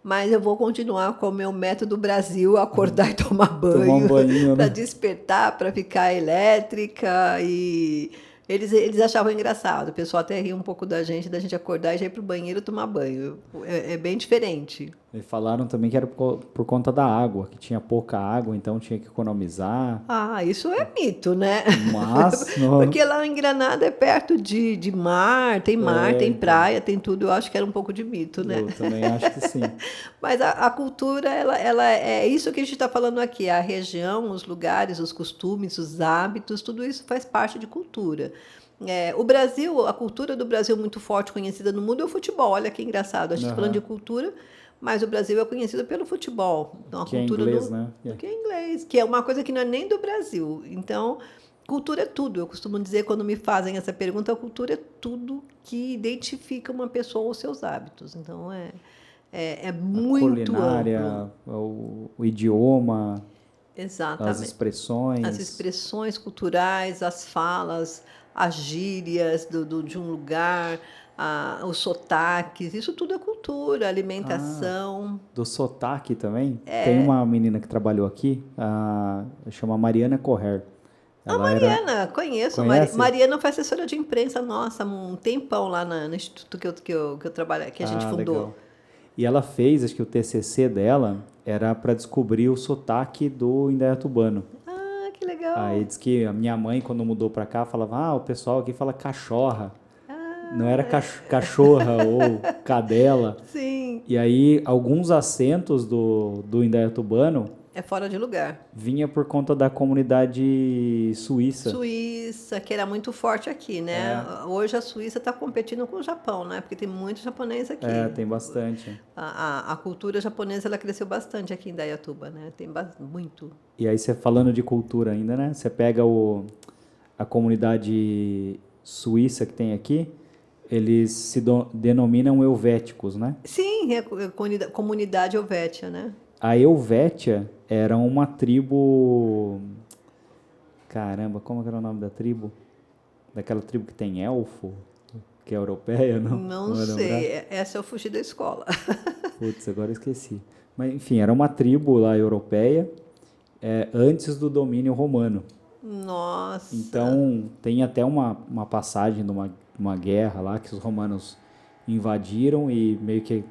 [SPEAKER 3] mas eu vou continuar com o meu método Brasil, acordar e tomar banho, para despertar, para ficar elétrica. E eles achavam engraçado. O pessoal até ria um pouco da gente acordar e já ir para o banheiro tomar banho. É bem diferente.
[SPEAKER 2] E falaram também que era por conta da água, que tinha pouca água, então tinha que economizar.
[SPEAKER 3] Isso é mito, né?
[SPEAKER 2] Mas...
[SPEAKER 3] Porque lá em Granada é perto de mar, tem praia, tem tudo. Eu acho que era um pouco de mito, né?
[SPEAKER 2] Eu também acho que sim.
[SPEAKER 3] Mas a cultura, ela é isso que a gente está falando aqui. A região, os lugares, os costumes, os hábitos, tudo isso faz parte de cultura. O Brasil, a cultura do Brasil muito forte, conhecida no mundo, é o futebol. Olha que engraçado. A gente está falando de cultura, mas o Brasil é conhecido pelo futebol. Então, a cultura
[SPEAKER 2] é inglês, né?
[SPEAKER 3] Que é inglês, que é uma coisa que não é nem do Brasil. Então, cultura é tudo. Eu costumo dizer, quando me fazem essa pergunta, a cultura é tudo que identifica uma pessoa ou seus hábitos. Então, é muito
[SPEAKER 2] culinária,
[SPEAKER 3] amplo.
[SPEAKER 2] O idioma,
[SPEAKER 3] Exatamente.
[SPEAKER 2] as expressões.
[SPEAKER 3] As expressões culturais, as falas, as gírias de um lugar, os sotaques, isso tudo é cultura, alimentação.
[SPEAKER 2] Do sotaque também? Tem uma menina que trabalhou aqui, chama Mariana Correr.
[SPEAKER 3] Mariana, conheço. Mariana foi assessora de imprensa nossa, um tempão lá no instituto que eu trabalho, que a gente fundou.
[SPEAKER 2] Legal. E ela fez, acho que o TCC dela era para descobrir o sotaque do indaiatubano.
[SPEAKER 3] Que legal.
[SPEAKER 2] Aí diz que a minha mãe, quando mudou para cá, falava, o pessoal aqui fala cachorra. Não era cachorra ou cadela.
[SPEAKER 3] Sim.
[SPEAKER 2] E aí, alguns acentos do indaiatubano
[SPEAKER 3] é fora de lugar.
[SPEAKER 2] Vinha por conta da comunidade suíça.
[SPEAKER 3] Suíça, que era muito forte aqui, né? Hoje a Suíça está competindo com o Japão, né? Porque tem muito japonês aqui.
[SPEAKER 2] Tem bastante.
[SPEAKER 3] A cultura japonesa, ela cresceu bastante aqui em Indaiatuba, né? Tem muito.
[SPEAKER 2] E aí, você falando de cultura ainda, né? Você pega a comunidade suíça que tem aqui, eles se denominam helvéticos, né?
[SPEAKER 3] Sim, é comunidade helvétia, né?
[SPEAKER 2] A Helvétia era uma tribo... Caramba, como era o nome da tribo? Daquela tribo que tem elfo? que é europeia, não?
[SPEAKER 3] Não sei, essa eu fugi da escola.
[SPEAKER 2] Putz, agora eu esqueci. Mas, enfim, era uma tribo lá europeia, antes do domínio romano.
[SPEAKER 3] Nossa!
[SPEAKER 2] Então, tem até uma passagem de uma guerra lá, que os romanos invadiram e meio que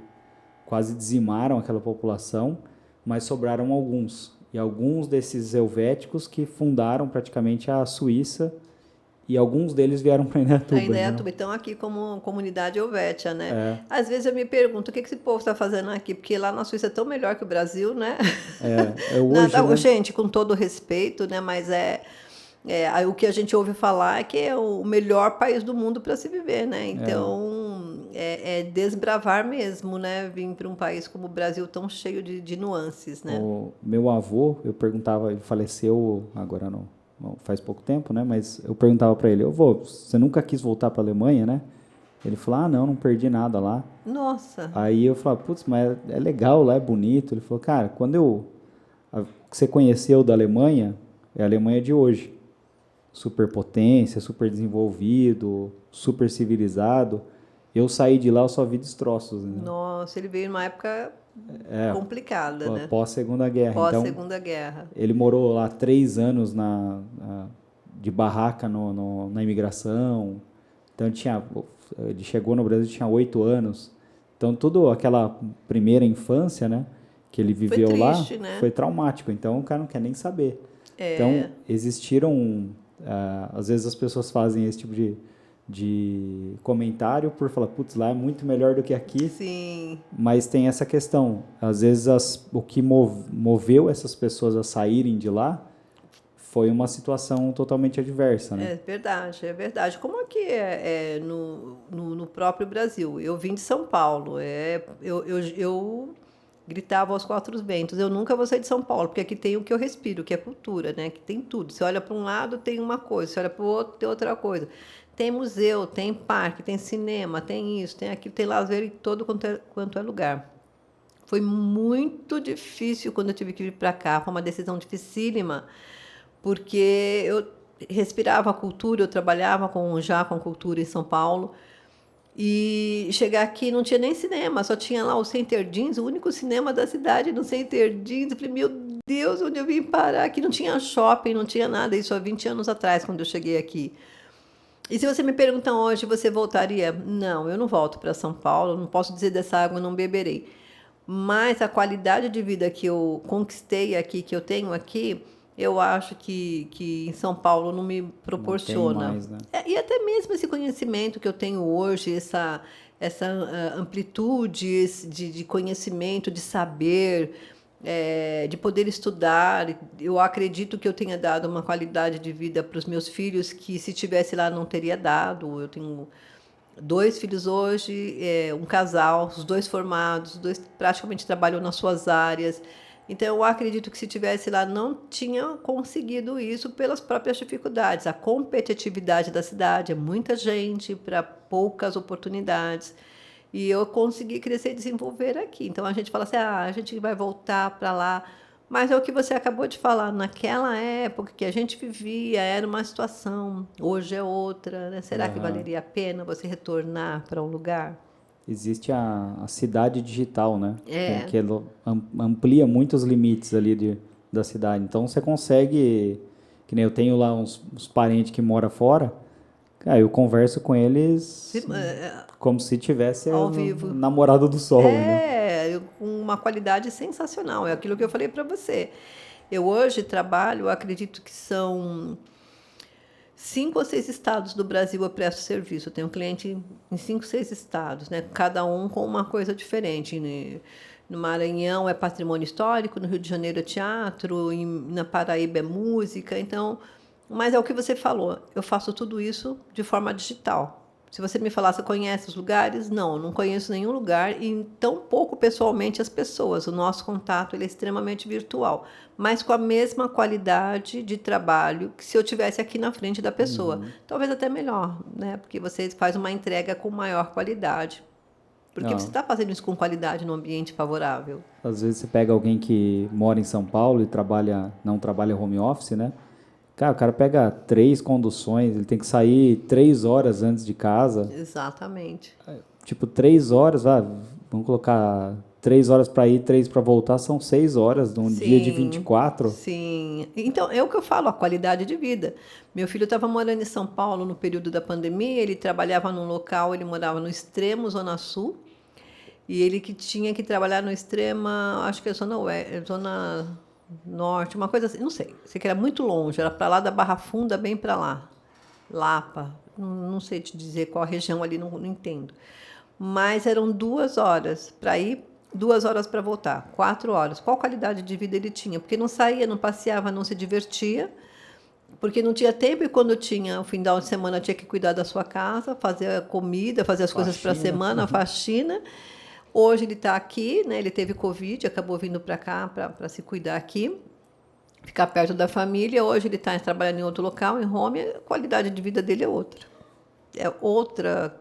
[SPEAKER 2] quase dizimaram aquela população, mas sobraram alguns. E alguns desses helvéticos que fundaram praticamente a Suíça, e alguns deles vieram para Indaiatuba.
[SPEAKER 3] Indaiatuba, então aqui como comunidade helvética, né? Às vezes eu me pergunto, o que esse povo está fazendo aqui? Porque lá na Suíça é tão melhor que o Brasil, né?
[SPEAKER 2] Hoje,
[SPEAKER 3] né? Gente, com todo respeito, né? Mas o que a gente ouve falar é que é o melhor país do mundo para se viver, né? Então, é desbravar mesmo, né? Vir para um país como o Brasil tão cheio de nuances, né?
[SPEAKER 2] O meu avô, eu perguntava, ele faleceu agora não faz pouco tempo, né? Mas eu perguntava para ele, vô, você nunca quis voltar para a Alemanha, né? Ele falou, não perdi nada lá.
[SPEAKER 3] Nossa!
[SPEAKER 2] Aí eu falava, putz, mas é legal lá, é bonito. Ele falou, cara, o que você conheceu da Alemanha é a Alemanha de hoje. Superpotência, super desenvolvido, super civilizado. Eu saí de lá, eu só vi destroços. Né?
[SPEAKER 3] Nossa, ele veio numa época complicada, né?
[SPEAKER 2] Pós-Segunda Guerra.
[SPEAKER 3] Pós-Segunda Guerra.
[SPEAKER 2] Ele morou lá 3 anos de barraca na imigração. Então, ele chegou no Brasil, tinha 8 anos. Então, tudo aquela primeira infância, né, que ele viveu foi triste, lá, né? Foi traumático. Então, o cara não quer nem saber. Então, existiram... às vezes as pessoas fazem esse tipo de comentário por falar, putz, lá é muito melhor do que aqui.
[SPEAKER 3] Sim.
[SPEAKER 2] Mas tem essa questão. Às vezes o que moveu essas pessoas a saírem de lá foi uma situação totalmente adversa, né?
[SPEAKER 3] É verdade. Como aqui no próprio Brasil. Eu vim de São Paulo. Eu gritava aos quatro ventos, eu nunca vou sair de São Paulo, porque aqui tem o que eu respiro, que é cultura, né? Que tem tudo. Você olha para um lado, tem uma coisa. Você olha para o outro, tem outra coisa. Tem museu, tem parque, tem cinema, tem isso, tem aquilo, tem lazer em todo quanto é lugar. Foi muito difícil quando eu tive que vir para cá, foi uma decisão dificílima, porque eu respirava a cultura, eu trabalhava já com cultura em São Paulo, e chegar aqui não tinha nem cinema, só tinha lá o Center Jeans, o único cinema da cidade no Center Jeans. Eu falei, meu Deus, onde eu vim parar? Aqui não tinha shopping, não tinha nada, isso há 20 anos atrás, quando eu cheguei aqui. E se você me pergunta hoje, você voltaria? Não, eu não volto para São Paulo, não posso dizer dessa água eu não beberei. Mas a qualidade de vida que eu conquistei aqui, que eu tenho aqui, eu acho que em São Paulo não me proporciona.
[SPEAKER 2] Não tem mais, né?
[SPEAKER 3] E até mesmo esse conhecimento que eu tenho hoje, essa amplitude de conhecimento, de saber, de poder estudar. Eu acredito que eu tenha dado uma qualidade de vida para os meus filhos que, se tivesse lá, não teria dado. Eu tenho 2 filhos hoje, um casal, os 2 formados, os 2 praticamente trabalham nas suas áreas. Então, eu acredito que, se tivesse lá, não tinha conseguido isso pelas próprias dificuldades. A competitividade da cidade é muita gente para poucas oportunidades. E eu consegui crescer e desenvolver aqui. Então, a gente fala assim, a gente vai voltar para lá. Mas é o que você acabou de falar. Naquela época que a gente vivia, era uma situação. Hoje é outra. Né? Será que valeria a pena você retornar para um lugar?
[SPEAKER 2] Existe a cidade digital, né? Que ela amplia muito os limites ali da cidade. Então, você consegue... Que nem eu tenho lá uns parentes que moram fora. Cara, eu converso com eles como se tivesse
[SPEAKER 3] ao vivo.
[SPEAKER 2] Namorado do Sol. Né?
[SPEAKER 3] Com uma qualidade sensacional. É aquilo que eu falei para você. Eu hoje trabalho, acredito que são 5 ou 6 estados do Brasil eu presto serviço. Eu tenho um cliente em 5, 6 estados, né? Cada um com uma coisa diferente. Né? No Maranhão é patrimônio histórico, no Rio de Janeiro é teatro, na Paraíba é música. Então, mas é o que você falou, eu faço tudo isso de forma digital. Se você me falar, você conhece os lugares? Não conheço nenhum lugar, e tão pouco pessoalmente as pessoas. O nosso contato ele é extremamente virtual, mas com a mesma qualidade de trabalho que se eu tivesse aqui na frente da pessoa. Talvez até melhor, né? Porque você faz uma entrega com maior qualidade. Porque você está fazendo isso com qualidade num ambiente favorável.
[SPEAKER 2] Às vezes você pega alguém que mora em São Paulo e não trabalha home office, né? Cara, o cara pega 3 conduções, ele tem que sair 3 horas antes de casa.
[SPEAKER 3] Exatamente.
[SPEAKER 2] Tipo, 3 horas, vamos colocar 3 horas para ir, 3 para voltar, são 6 horas num dia de 24.
[SPEAKER 3] Sim. Então, é o que eu falo, a qualidade de vida. Meu filho estava morando em São Paulo no período da pandemia, ele trabalhava num local, ele morava no extremo Zona Sul, e ele que tinha que trabalhar no extrema, acho que é Zona Norte, uma coisa assim, não sei que era muito longe, era para lá da Barra Funda, bem para lá, Lapa, não sei te dizer qual região ali, não entendo. Mas eram 2 horas para ir, 2 horas para voltar, 4 horas. Qual qualidade de vida ele tinha? Porque não saía, não passeava, não se divertia, porque não tinha tempo, e quando tinha o final de semana tinha que cuidar da sua casa, fazer a comida, fazer as coisas para a semana, a faxina. Hoje ele está aqui, né? Ele teve Covid, acabou vindo para cá para se cuidar aqui, ficar perto da família. Hoje ele está trabalhando em outro local, em Roma, a qualidade de vida dele é outra. É outra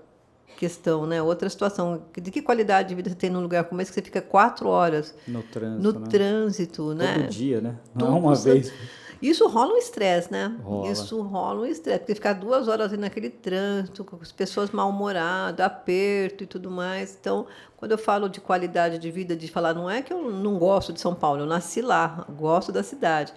[SPEAKER 3] questão, né? Outra situação. De que qualidade de vida você tem num lugar como esse que você fica 4 horas
[SPEAKER 2] no trânsito,
[SPEAKER 3] né?
[SPEAKER 2] Todo dia, né? Não é uma vez.
[SPEAKER 3] Isso rola um estresse, né?
[SPEAKER 2] Rola.
[SPEAKER 3] Isso rola um estresse, porque ficar 2 horas ali naquele trânsito, com as pessoas mal-humoradas, aperto e tudo mais. Então, quando eu falo de qualidade de vida, de falar, não é que eu não gosto de São Paulo, eu nasci lá, gosto da cidade.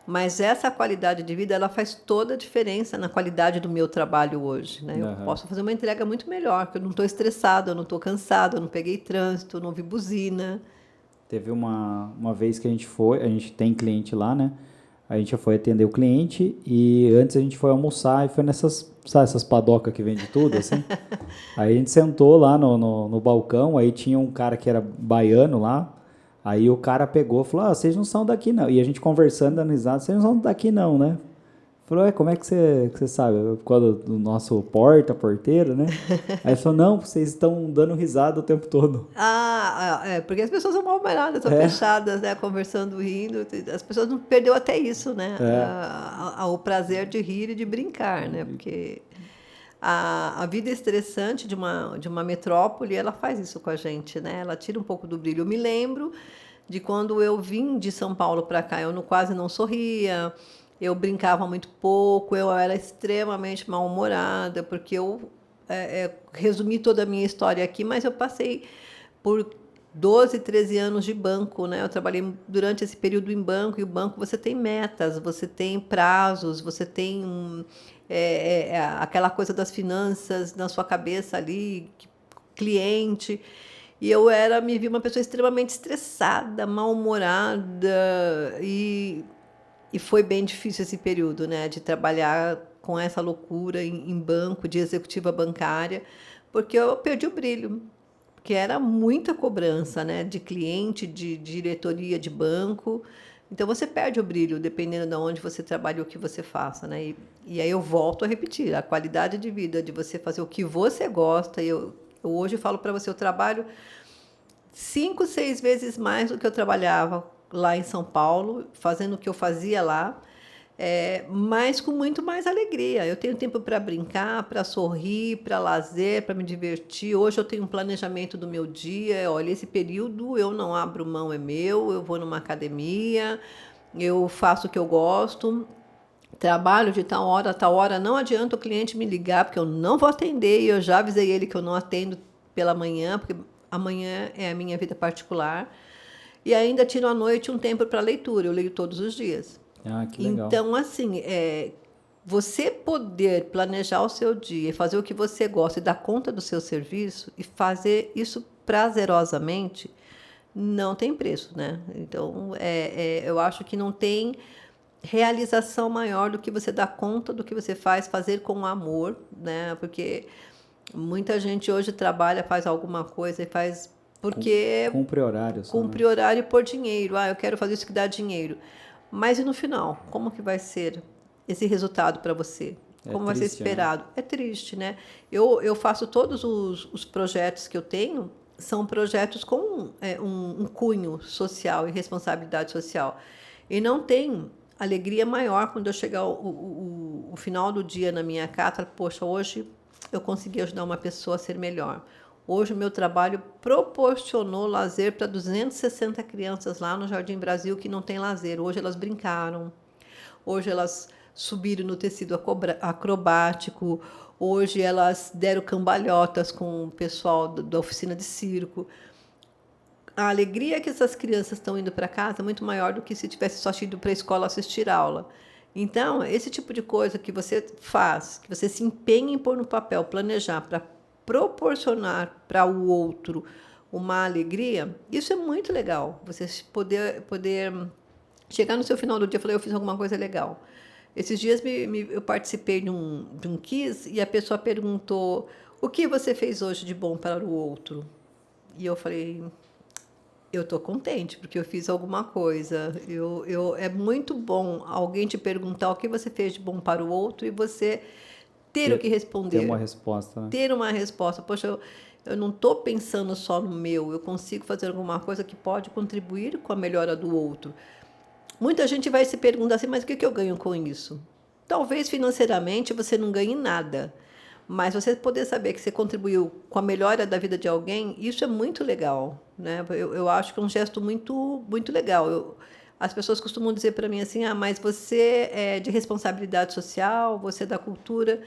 [SPEAKER 3] Mas essa qualidade de vida, ela faz toda a diferença na qualidade do meu trabalho hoje, né? Eu posso fazer uma entrega muito melhor, porque eu não estou estressada, eu não estou cansada, eu não peguei trânsito, eu não ouvi buzina.
[SPEAKER 2] Teve uma vez que a gente tem cliente lá, né? A gente já foi atender o cliente e antes a gente foi almoçar e foi nessas, sabe, essas padocas que vende tudo, assim. Aí a gente sentou lá no balcão, aí tinha um cara que era baiano lá, aí o cara pegou e falou, vocês não são daqui não. E a gente conversando, dando risada, vocês não são daqui não, né? Falou, como é que você sabe? Por causa do nosso porteiro, né? Aí ele falou, não, vocês estão dando risada o tempo todo.
[SPEAKER 3] Porque as pessoas são mal-humoradas, são fechadas, né? Conversando, rindo. As pessoas não perdeu até isso, né? O prazer de rir e de brincar, né? Porque a vida estressante de uma metrópole, ela faz isso com a gente, né? Ela tira um pouco do brilho. Eu me lembro de quando eu vim de São Paulo para cá, eu quase não sorria, eu brincava muito pouco, eu era extremamente mal-humorada, porque eu resumi toda a minha história aqui, mas eu passei por 12, 13 anos de banco, né? Eu trabalhei durante esse período em banco, e o banco você tem metas, você tem prazos, você tem aquela coisa das finanças na sua cabeça ali, cliente. E eu me vi uma pessoa extremamente estressada, mal-humorada, e foi bem difícil esse período, né, de trabalhar com essa loucura em banco, de executiva bancária, porque eu perdi o brilho, porque era muita cobrança, né, de cliente, de diretoria de banco. Então você perde o brilho dependendo de onde você trabalha e o que você faça, né? E aí eu volto a repetir, a qualidade de vida de você fazer o que você gosta. Eu hoje falo para você, eu trabalho 5, 6 vezes mais do que eu trabalhava lá em São Paulo, fazendo o que eu fazia lá, mas com muito mais alegria. Eu tenho tempo para brincar, para sorrir, para lazer, para me divertir. Hoje eu tenho um planejamento do meu dia. Olha, esse período eu não abro mão, é meu. Eu vou numa academia, eu faço o que eu gosto, trabalho de tal hora a tal hora. Não adianta o cliente me ligar, porque eu não vou atender, e eu já avisei ele que eu não atendo pela manhã, porque amanhã é a minha vida particular. E ainda tiro à noite um tempo para leitura. Eu leio todos os dias.
[SPEAKER 2] Que legal.
[SPEAKER 3] Então, assim, você poder planejar o seu dia, fazer o que você gosta e dar conta do seu serviço e fazer isso prazerosamente, não tem preço, né? Então, eu acho que não tem realização maior do que você dar conta do que você faz, fazer com amor, né? Porque muita gente hoje trabalha, faz alguma coisa e faz porque
[SPEAKER 2] cumpre horário só,
[SPEAKER 3] cumpre horário por dinheiro. Eu quero fazer isso que dá dinheiro. Mas e no final? Como que vai ser esse resultado para você? Como vai ser esperado? Né? É triste, né? Eu faço todos os projetos que eu tenho, são projetos com um cunho social e responsabilidade social. E não tem alegria maior quando eu chegar o final do dia na minha casa, poxa, hoje eu consegui ajudar uma pessoa a ser melhor. Hoje o meu trabalho proporcionou lazer para 260 crianças lá no Jardim Brasil que não tem lazer. Hoje elas brincaram, hoje elas subiram no tecido acrobático. Hoje elas deram cambalhotas com o pessoal da oficina de circo. A alegria que essas crianças estão indo para casa é muito maior do que se tivesse só ido para a escola assistir aula. Então, esse tipo de coisa que você faz, que você se empenha em pôr no papel, planejar para proporcionar para o outro uma alegria, isso é muito legal. Você poder chegar no seu final do dia e falar, eu fiz alguma coisa legal. Esses dias eu participei de um quiz e a pessoa perguntou, o que você fez hoje de bom para o outro? E eu falei, eu estou contente, porque eu fiz alguma coisa. É muito bom alguém te perguntar o que você fez de bom para o outro e você ter o que responder.
[SPEAKER 2] Ter uma resposta, né?
[SPEAKER 3] Ter uma resposta. Poxa, eu não estou pensando só no meu, eu consigo fazer alguma coisa que pode contribuir com a melhora do outro. Muita gente vai se perguntar assim, mas o que eu ganho com isso? Talvez financeiramente você não ganhe nada, mas você poder saber que você contribuiu com a melhora da vida de alguém, isso é muito legal, né? Eu acho que é um gesto muito, muito legal. As pessoas costumam dizer para mim assim, mas você é de responsabilidade social, você é da cultura.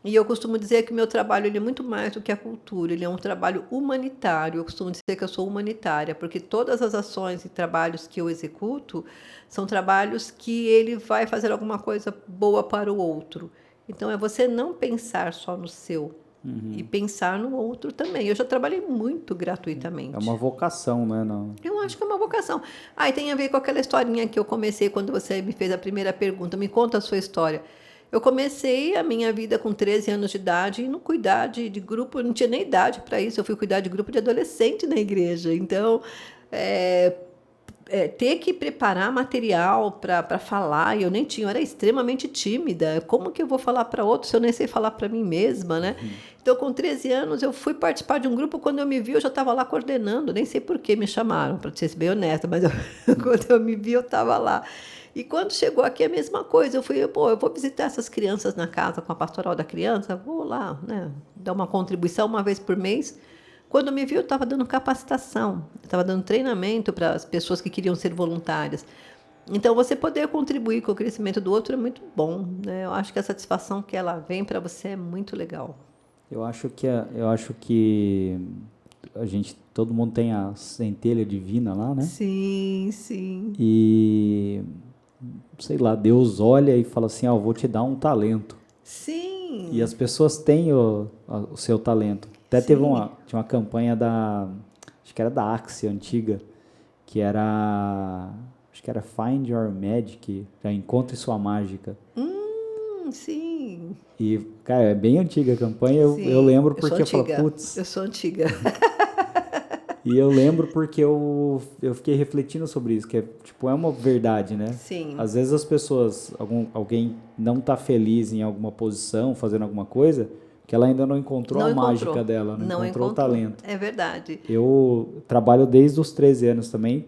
[SPEAKER 3] E eu costumo dizer que o meu trabalho ele é muito mais do que a cultura, ele é um trabalho humanitário. Eu costumo dizer que eu sou humanitária, porque todas as ações e trabalhos que eu executo são trabalhos que ele vai fazer alguma coisa boa para o outro. Então, é você não pensar só no seu e pensar no outro também. Eu já trabalhei muito gratuitamente.
[SPEAKER 2] É uma vocação, né? Não...
[SPEAKER 3] Eu acho que é uma vocação. E tem a ver com aquela historinha que eu comecei quando você me fez a primeira pergunta. Me conta a sua história. Eu comecei a minha vida com 13 anos de idade e não cuidar de grupo, eu não tinha nem idade para isso. Eu fui cuidar de grupo de adolescente na igreja. Então, ter que preparar material para falar, eu nem tinha, eu era extremamente tímida. Como que eu vou falar para outro se eu nem sei falar para mim mesma, né? Então, com 13 anos, eu fui participar de um grupo. Quando eu me vi, eu já estava lá coordenando. Nem sei por que me chamaram, para ser bem honesta, mas quando eu me vi, eu estava lá. E quando chegou aqui, a mesma coisa. Eu vou visitar essas crianças na casa com a pastoral da criança, vou lá, né, dar uma contribuição uma vez por mês. Quando me viu, eu estava dando capacitação, estava dando treinamento para as pessoas que queriam ser voluntárias. Então, você poder contribuir com o crescimento do outro é muito bom, né? Eu acho que a satisfação que ela vem para você é muito legal.
[SPEAKER 2] Eu acho que todo mundo tem a centelha divina lá, né?
[SPEAKER 3] Sim, sim.
[SPEAKER 2] E sei lá, Deus olha e fala assim, vou te dar um talento.
[SPEAKER 3] Sim.
[SPEAKER 2] E as pessoas têm o seu talento. Até tinha uma campanha acho que era da Axie antiga, que acho que era Find Your Magic, já encontre sua mágica.
[SPEAKER 3] Sim.
[SPEAKER 2] E, cara, é bem antiga a campanha, eu lembro porque eu falo, putz...
[SPEAKER 3] Eu sou antiga.
[SPEAKER 2] E eu lembro porque eu fiquei refletindo sobre isso, que é uma verdade, né?
[SPEAKER 3] Sim.
[SPEAKER 2] Às vezes as pessoas, alguém não está feliz em alguma posição, fazendo alguma coisa, que ela ainda não encontrou a mágica dela, não encontrou o talento.
[SPEAKER 3] É verdade.
[SPEAKER 2] Eu trabalho desde os 13 anos também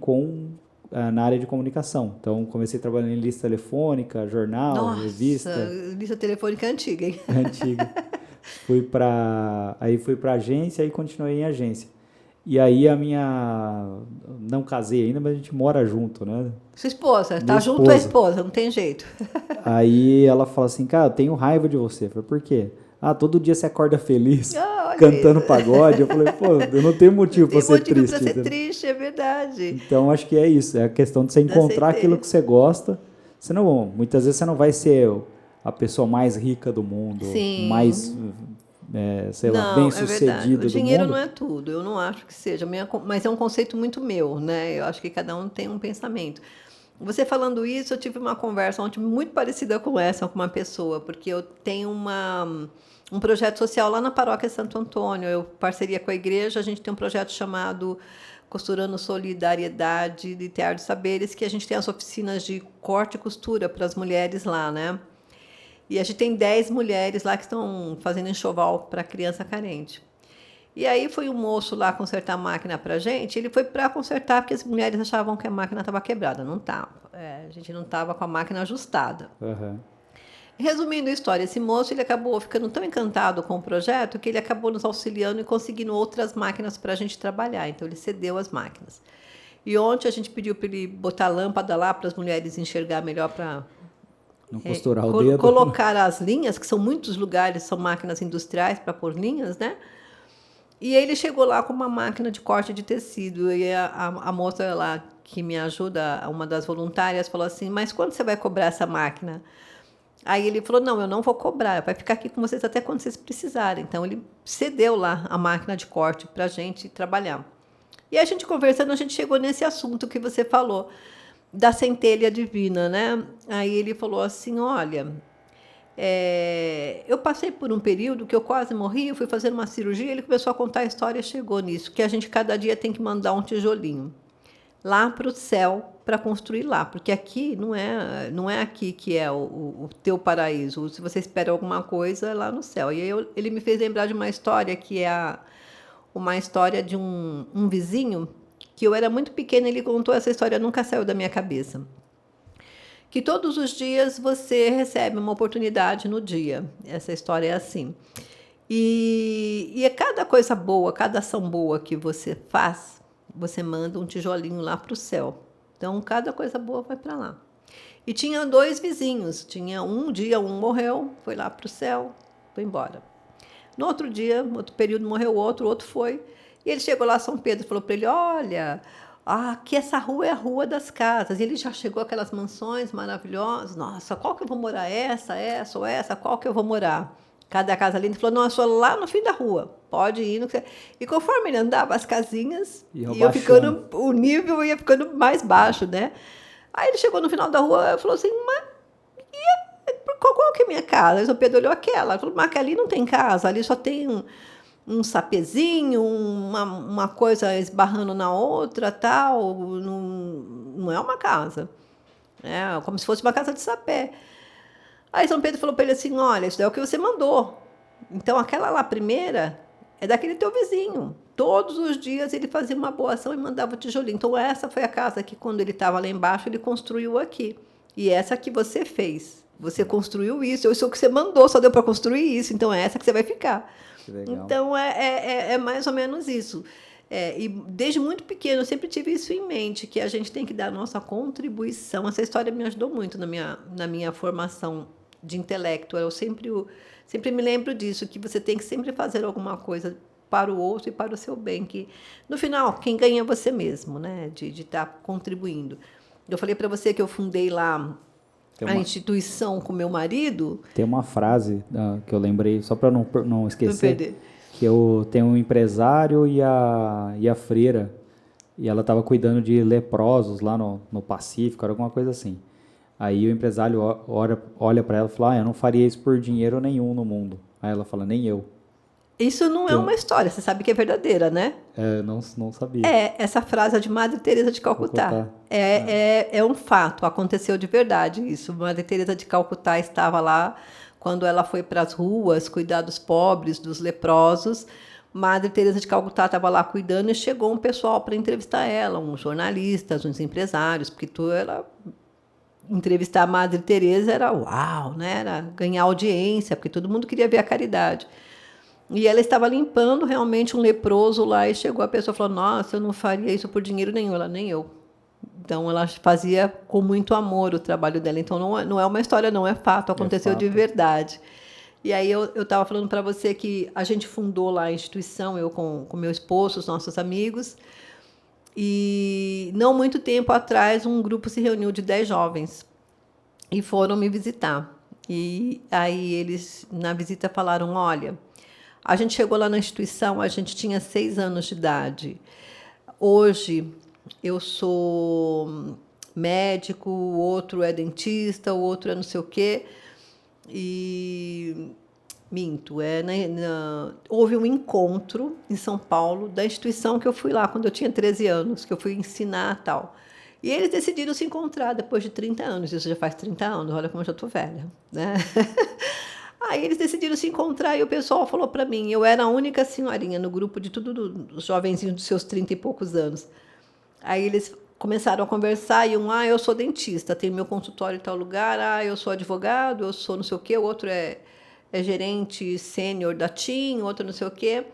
[SPEAKER 2] na área de comunicação. Então, comecei trabalhando em lista telefônica, jornal, revista.
[SPEAKER 3] Lista telefônica antiga, hein?
[SPEAKER 2] Antiga. Fui para agência e continuei em agência. E aí não casei ainda, mas a gente mora junto, né?
[SPEAKER 3] Sua esposa, tá junto a esposa, não tem jeito.
[SPEAKER 2] Aí ela fala assim, cara, eu tenho raiva de você. Eu falei, por quê? Todo dia você acorda feliz, cantando pagode. Eu falei, eu não tenho motivo para ser triste.
[SPEAKER 3] Para ser triste, é verdade.
[SPEAKER 2] Então, acho que é isso. É a questão de você encontrar aquilo que você gosta. Muitas vezes você não vai ser a pessoa mais rica do mundo, mais... bem sucedido do mundo.
[SPEAKER 3] O dinheiro não é tudo, eu não acho que seja, mas é um conceito muito meu, né? Eu acho que cada um tem um pensamento. Você falando isso, eu tive uma conversa ontem muito parecida com essa, com uma pessoa, porque eu tenho um projeto social lá na paróquia Santo Antônio, parceria com a igreja, a gente tem um projeto chamado Costurando Solidariedade de Tear de Saberes, que a gente tem as oficinas de corte e costura para as mulheres lá, né? E a gente tem 10 mulheres lá que estão fazendo enxoval para criança carente. E aí foi um moço lá consertar a máquina para a gente. Ele foi para consertar porque as mulheres achavam que a máquina estava quebrada. Não estava. A gente não estava com a máquina ajustada.
[SPEAKER 2] Uhum.
[SPEAKER 3] Resumindo a história, esse moço ele acabou ficando tão encantado com o projeto que ele acabou nos auxiliando e conseguindo outras máquinas para a gente trabalhar. Então, ele cedeu as máquinas. E ontem a gente pediu para ele botar lâmpada lá para as mulheres enxergar melhor para
[SPEAKER 2] Não costurar o dedo.
[SPEAKER 3] Colocar as linhas, que são muitos lugares, são máquinas industriais para pôr linhas, né? E ele chegou lá com uma máquina de corte de tecido. E a moça lá que me ajuda, uma das voluntárias, falou assim, mas quando você vai cobrar essa máquina? Aí ele falou, não, eu não vou cobrar, vai ficar aqui com vocês até quando vocês precisarem. Então, ele cedeu lá a máquina de corte para a gente trabalhar. E a gente conversando, a gente chegou nesse assunto que você falou, da centelha divina, né? Aí ele falou assim, olha... eu passei por um período que eu quase morri, eu fui fazer uma cirurgia, ele começou a contar a história e chegou nisso, que a gente cada dia tem que mandar um tijolinho lá para o céu para construir lá, porque aqui não é aqui que é o teu paraíso, se você espera alguma coisa é lá no céu. E aí ele me fez lembrar de uma história que é uma história de um vizinho, que eu era muito pequena, ele contou essa história, nunca saiu da minha cabeça. Que todos os dias você recebe uma oportunidade no dia. Essa história é assim. E cada coisa boa, cada ação boa que você faz, você manda um tijolinho lá para o céu. Então, cada coisa boa vai para lá. E tinha 2 vizinhos. Tinha um dia, um morreu, foi lá para o céu, foi embora. No outro dia, no outro período, morreu outro, o outro foi. E ele chegou lá, São Pedro, falou para ele, olha... aqui essa rua é a rua das casas. E ele já chegou àquelas mansões maravilhosas. Nossa, qual que eu vou morar? Essa ou essa? Qual que eu vou morar? Cada casa linda. Ele falou, não, eu sou lá no fim da rua. Pode ir. E conforme ele andava, as casinhas, o nível ia ficando mais baixo, né? Aí ele chegou no final da rua e falou assim, mas qual que é a minha casa? Aí o São Pedro olhou aquela. Ele falou, mas ali não tem casa, ali só tem um sapezinho, uma coisa esbarrando na outra, tal, não é uma casa. É como se fosse uma casa de sapé. Aí São Pedro falou para ele assim, olha, isso é o que você mandou. Então, aquela lá primeira é daquele teu vizinho. Todos os dias ele fazia uma boa ação e mandava o tijolinho. Então, essa foi a casa que, quando ele estava lá embaixo, ele construiu aqui. E essa que você fez. Você construiu isso. Isso é o que você mandou, só deu para construir isso. Então, é essa que você vai ficar. Então, é mais ou menos isso. E desde muito pequeno, eu sempre tive isso em mente, que a gente tem que dar a nossa contribuição. Essa história me ajudou muito na minha formação de intelecto. Eu sempre me lembro disso, que você tem que sempre fazer alguma coisa para o outro e para o seu bem, que, no final, quem ganha é você mesmo, né? De estar contribuindo. Eu falei para você que eu fundei lá a instituição com meu marido.
[SPEAKER 2] Tem uma frase que eu lembrei, só para não esquecer, que eu tenho um empresário e a freira, e ela estava cuidando de leprosos lá no Pacífico, era alguma coisa assim. Aí o empresário olha para ela e fala, eu não faria isso por dinheiro nenhum no mundo. Aí ela fala, nem eu.
[SPEAKER 3] Isso não é uma história, você sabe que é verdadeira, né?
[SPEAKER 2] Não sabia.
[SPEAKER 3] Essa frase é de Madre Teresa de Calcutá. É um fato, aconteceu de verdade isso. Madre Teresa de Calcutá estava lá quando ela foi para as ruas cuidar dos pobres, dos leprosos. Madre Teresa de Calcutá estava lá cuidando e chegou um pessoal para entrevistar ela, uns jornalistas, uns empresários, porque entrevistar a Madre Teresa era uau, né? Era ganhar audiência, porque todo mundo queria ver a caridade. E ela estava limpando realmente um leproso lá e chegou a pessoa e falou, nossa, eu não faria isso por dinheiro nenhum. Ela, nem eu. Então, ela fazia com muito amor o trabalho dela. Então, não é uma história, não é fato, aconteceu de verdade. E aí, eu estava falando para você que a gente fundou lá a instituição, eu com meu esposo, os nossos amigos, e não muito tempo atrás, um grupo se reuniu de 10 jovens e foram me visitar. E aí, eles, na visita, falaram, olha, a gente chegou lá na instituição, a gente tinha 6 anos de idade. Hoje, eu sou médico, o outro é dentista, o outro é não sei o quê. E minto, houve um encontro em São Paulo da instituição que eu fui lá quando eu tinha 13 anos, que eu fui ensinar e tal. E eles decidiram se encontrar depois de 30 anos. Isso já faz 30 anos, olha como eu já estou velha, né? Aí eles decidiram se encontrar e o pessoal falou para mim, eu era a única senhorinha no grupo de dos jovenzinhos dos seus 30 e poucos anos. Aí eles começaram a conversar e eu sou dentista, tenho meu consultório em tal lugar, eu sou advogado, eu sou não sei o quê, o outro é gerente sênior da TIM, outro não sei o quê.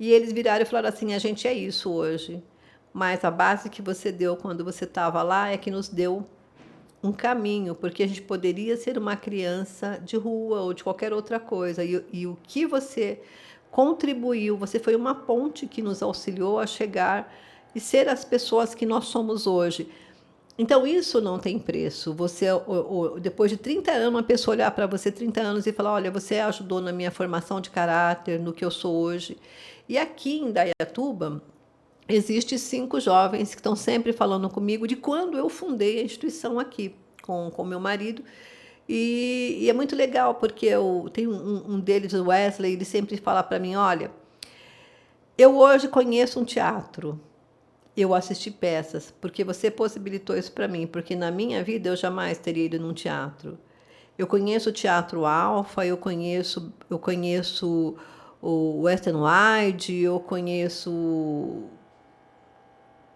[SPEAKER 3] E eles viraram e falaram assim, a gente é isso hoje, mas a base que você deu quando você estava lá é que nos deu um caminho, porque a gente poderia ser uma criança de rua ou de qualquer outra coisa. E o que você contribuiu, você foi uma ponte que nos auxiliou a chegar e ser as pessoas que nós somos hoje. Então, isso não tem preço. Você, depois de 30 anos, uma pessoa olhar para você 30 anos e falar, olha, você ajudou na minha formação de caráter, no que eu sou hoje. E aqui em Indaiatuba, existem 5 jovens que estão sempre falando comigo de quando eu fundei a instituição aqui, com meu marido. E é muito legal, porque eu tenho um deles, o Wesley, ele sempre fala para mim, olha, eu hoje conheço um teatro, eu assisti peças, porque você possibilitou isso para mim, porque na minha vida eu jamais teria ido num teatro. Eu conheço o Teatro Alfa, eu conheço o Western Wide, eu conheço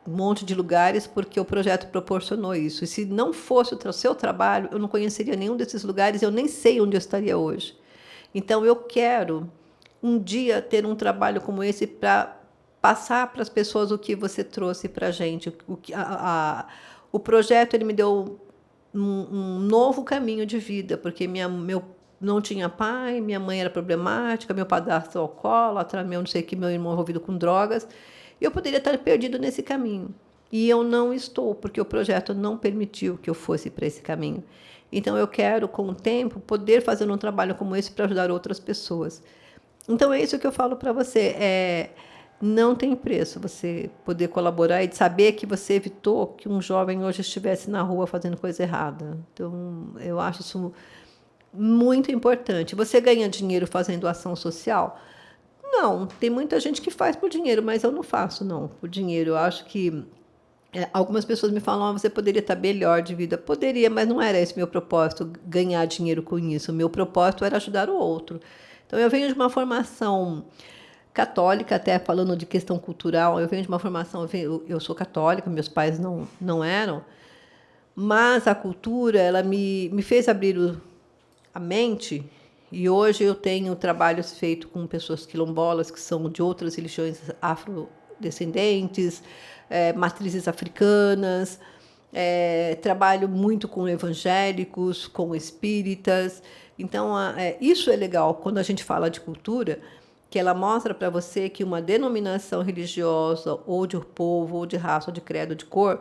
[SPEAKER 3] um monte de lugares porque o projeto proporcionou isso. E se não fosse o seu trabalho, eu não conheceria nenhum desses lugares, eu nem sei onde eu estaria hoje. Então, eu quero um dia ter um trabalho como esse para passar para as pessoas o que você trouxe para a gente. O projeto ele me deu um novo caminho de vida, porque meu não tinha pai, minha mãe era problemática, meu padrasto alcoólatra, meu não sei o que, meu irmão envolvido com drogas. Eu poderia estar perdido nesse caminho. E eu não estou, porque o projeto não permitiu que eu fosse para esse caminho. Então, eu quero, com o tempo, poder fazer um trabalho como esse para ajudar outras pessoas. Então, é isso que eu falo para você. Não tem preço você poder colaborar e de saber que você evitou que um jovem hoje estivesse na rua fazendo coisa errada. Então, eu acho isso muito importante. Você ganha dinheiro fazendo ação social? Não, tem muita gente que faz por dinheiro, mas eu não faço, não, por dinheiro. Eu acho que algumas pessoas me falam, você poderia estar melhor de vida. Poderia, mas não era esse o meu propósito, ganhar dinheiro com isso. O meu propósito era ajudar o outro. Então, eu venho de uma formação católica, até falando de questão cultural, eu venho de uma formação, eu sou católica, meus pais não eram, mas a cultura ela me fez abrir a mente, e hoje eu tenho trabalhos feitos com pessoas quilombolas que são de outras religiões afrodescendentes, matrizes africanas, trabalho muito com evangélicos, com espíritas. Então, isso é legal quando a gente fala de cultura, que ela mostra para você que uma denominação religiosa, ou de povo, ou de raça, ou de credo, ou de cor,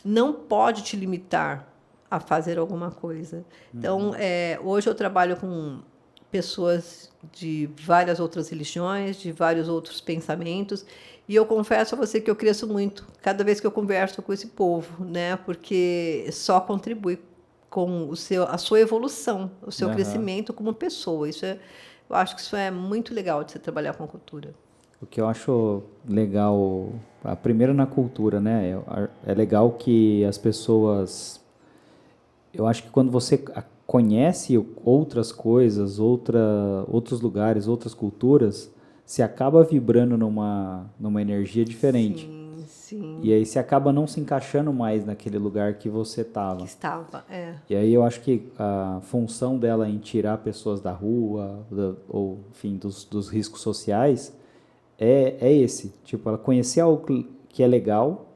[SPEAKER 3] não pode te limitar a fazer alguma coisa. Então, hoje eu trabalho com pessoas de várias outras religiões, de vários outros pensamentos, e eu confesso a você que eu cresço muito cada vez que eu converso com esse povo, né? Porque só contribui com a sua evolução, o seu crescimento como pessoa. Eu acho que isso é muito legal de você trabalhar com cultura.
[SPEAKER 2] O que eu acho legal, primeiro na cultura, né? É legal que as pessoas... Eu acho que quando você conhece outras coisas, outros lugares, outras culturas, você acaba vibrando numa energia diferente.
[SPEAKER 3] Sim, sim.
[SPEAKER 2] E aí você acaba não se encaixando mais naquele lugar que você estava. E aí eu acho que a função dela em tirar pessoas da rua, ou enfim, dos riscos sociais, é esse. Tipo, ela conhecer algo que é legal.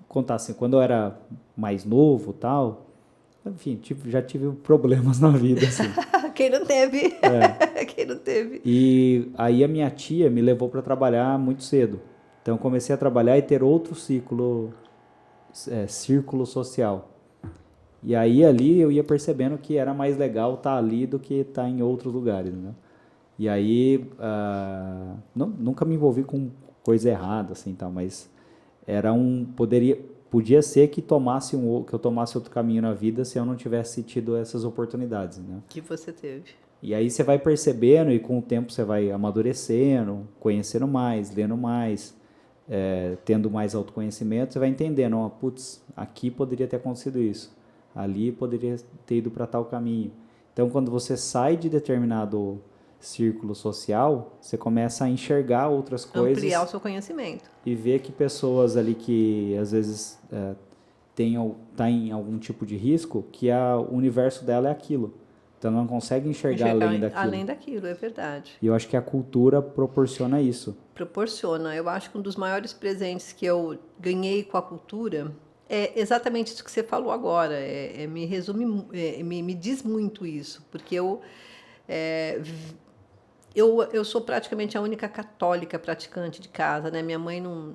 [SPEAKER 2] Contar assim, quando eu era mais novo, tal, enfim, já tive problemas na vida, assim.
[SPEAKER 3] Quem não teve? Quem não teve?
[SPEAKER 2] E aí a minha tia me levou para trabalhar muito cedo. Então, eu comecei a trabalhar e ter outro círculo social. E aí, ali, eu ia percebendo que era mais legal estar ali do que estar em outros lugares, né? E aí, nunca me envolvi com coisa errada, assim, tal, mas podia ser que eu tomasse outro caminho na vida se eu não tivesse tido essas oportunidades, né?
[SPEAKER 3] Que você teve.
[SPEAKER 2] E aí você vai percebendo e com o tempo você vai amadurecendo, conhecendo mais, lendo mais, tendo mais autoconhecimento, você vai entendendo, putz, aqui poderia ter acontecido isso, ali poderia ter ido para tal caminho. Então, quando você sai de determinado círculo social, você começa a enxergar outras coisas.
[SPEAKER 3] Ampliar o seu conhecimento.
[SPEAKER 2] E ver que pessoas ali que, às vezes, tá em algum tipo de risco, que o universo dela é aquilo. Então, ela não consegue enxergar além daquilo.
[SPEAKER 3] Além daquilo, é verdade.
[SPEAKER 2] E eu acho que a cultura proporciona isso.
[SPEAKER 3] Proporciona. Eu acho que um dos maiores presentes que eu ganhei com a cultura É exatamente isso que você falou agora. Me resume, me diz muito isso, porque eu sou praticamente a única católica praticante de casa, né? Minha mãe não,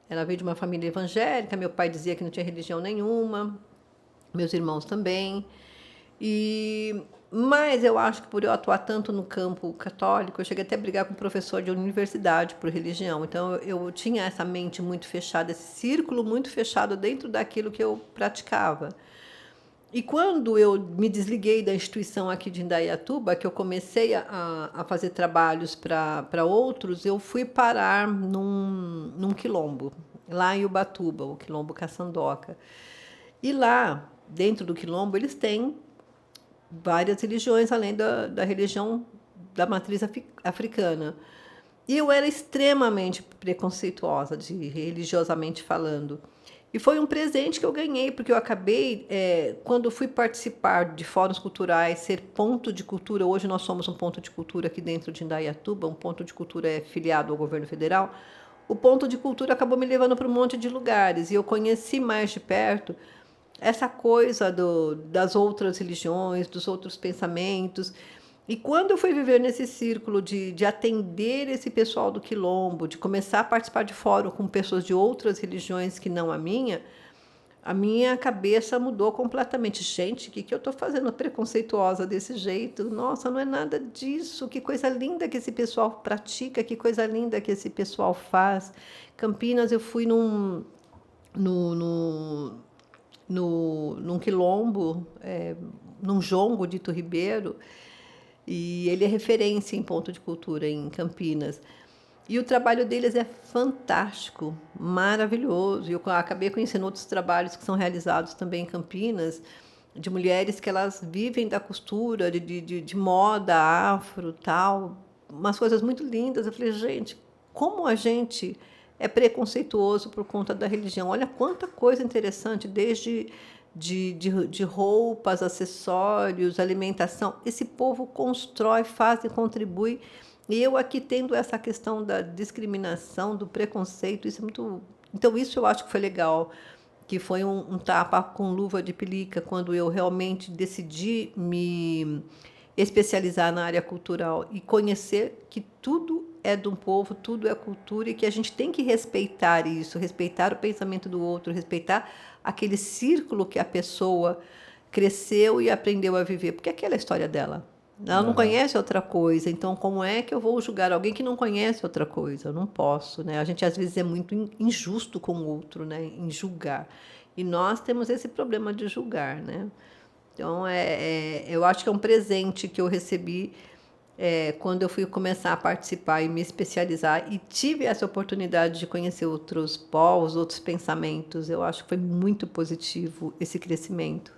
[SPEAKER 3] ela veio de uma família evangélica, meu pai dizia que não tinha religião nenhuma, meus irmãos também. Mas eu acho que por eu atuar tanto no campo católico, eu cheguei até a brigar com um professor de universidade por religião. Então eu tinha essa mente muito fechada, esse círculo muito fechado dentro daquilo que eu praticava. E quando eu me desliguei da instituição aqui de Indaiatuba, que eu comecei a fazer trabalhos para outros, eu fui parar num quilombo, lá em Ubatuba, o quilombo Caçandoca. E lá, dentro do quilombo, eles têm várias religiões, além da religião da matriz africana. E eu era extremamente preconceituosa, religiosamente falando. E foi um presente que eu ganhei, porque eu acabei, quando fui participar de fóruns culturais, ser ponto de cultura. Hoje nós somos um ponto de cultura aqui dentro de Indaiatuba, um ponto de cultura filiado ao governo federal. O ponto de cultura acabou me levando para um monte de lugares, e eu conheci mais de perto essa coisa das outras religiões, dos outros pensamentos. E quando eu fui viver nesse círculo de atender esse pessoal do quilombo, de começar a participar de fórum com pessoas de outras religiões que não a minha cabeça mudou completamente. Gente, o que eu estou fazendo preconceituosa desse jeito? Nossa, não é nada disso. Que coisa linda que esse pessoal pratica, que coisa linda que esse pessoal faz. Campinas, eu fui num quilombo, num jongo dito Ribeiro, e ele é referência em ponto de cultura em Campinas. E o trabalho deles é fantástico, maravilhoso. E eu acabei conhecendo outros trabalhos que são realizados também em Campinas, de mulheres que elas vivem da costura, de moda afro, tal, umas coisas muito lindas. Eu falei, gente, como a gente é preconceituoso por conta da religião. Olha quanta coisa interessante, desde de roupas, acessórios, alimentação. Esse povo constrói, faz e contribui. E eu aqui tendo essa questão da discriminação, do preconceito, isso é muito... Então, isso eu acho que foi legal, que foi um tapa com luva de pelica, quando eu realmente decidi me especializar na área cultural e conhecer que tudo é de um povo, tudo é cultura, e que a gente tem que respeitar isso, respeitar o pensamento do outro, respeitar aquele círculo que a pessoa cresceu e aprendeu a viver, porque aquela é a história dela. Ela não conhece outra coisa, então como é que eu vou julgar alguém que não conhece outra coisa? Eu não posso, né? A gente às vezes é muito injusto com o outro, né? Em julgar. E nós temos esse problema de julgar, né? Então, eu acho que é um presente que eu recebi quando eu fui começar a participar e me especializar, e tive essa oportunidade de conhecer outros povos, outros pensamentos. Eu acho que foi muito positivo esse crescimento.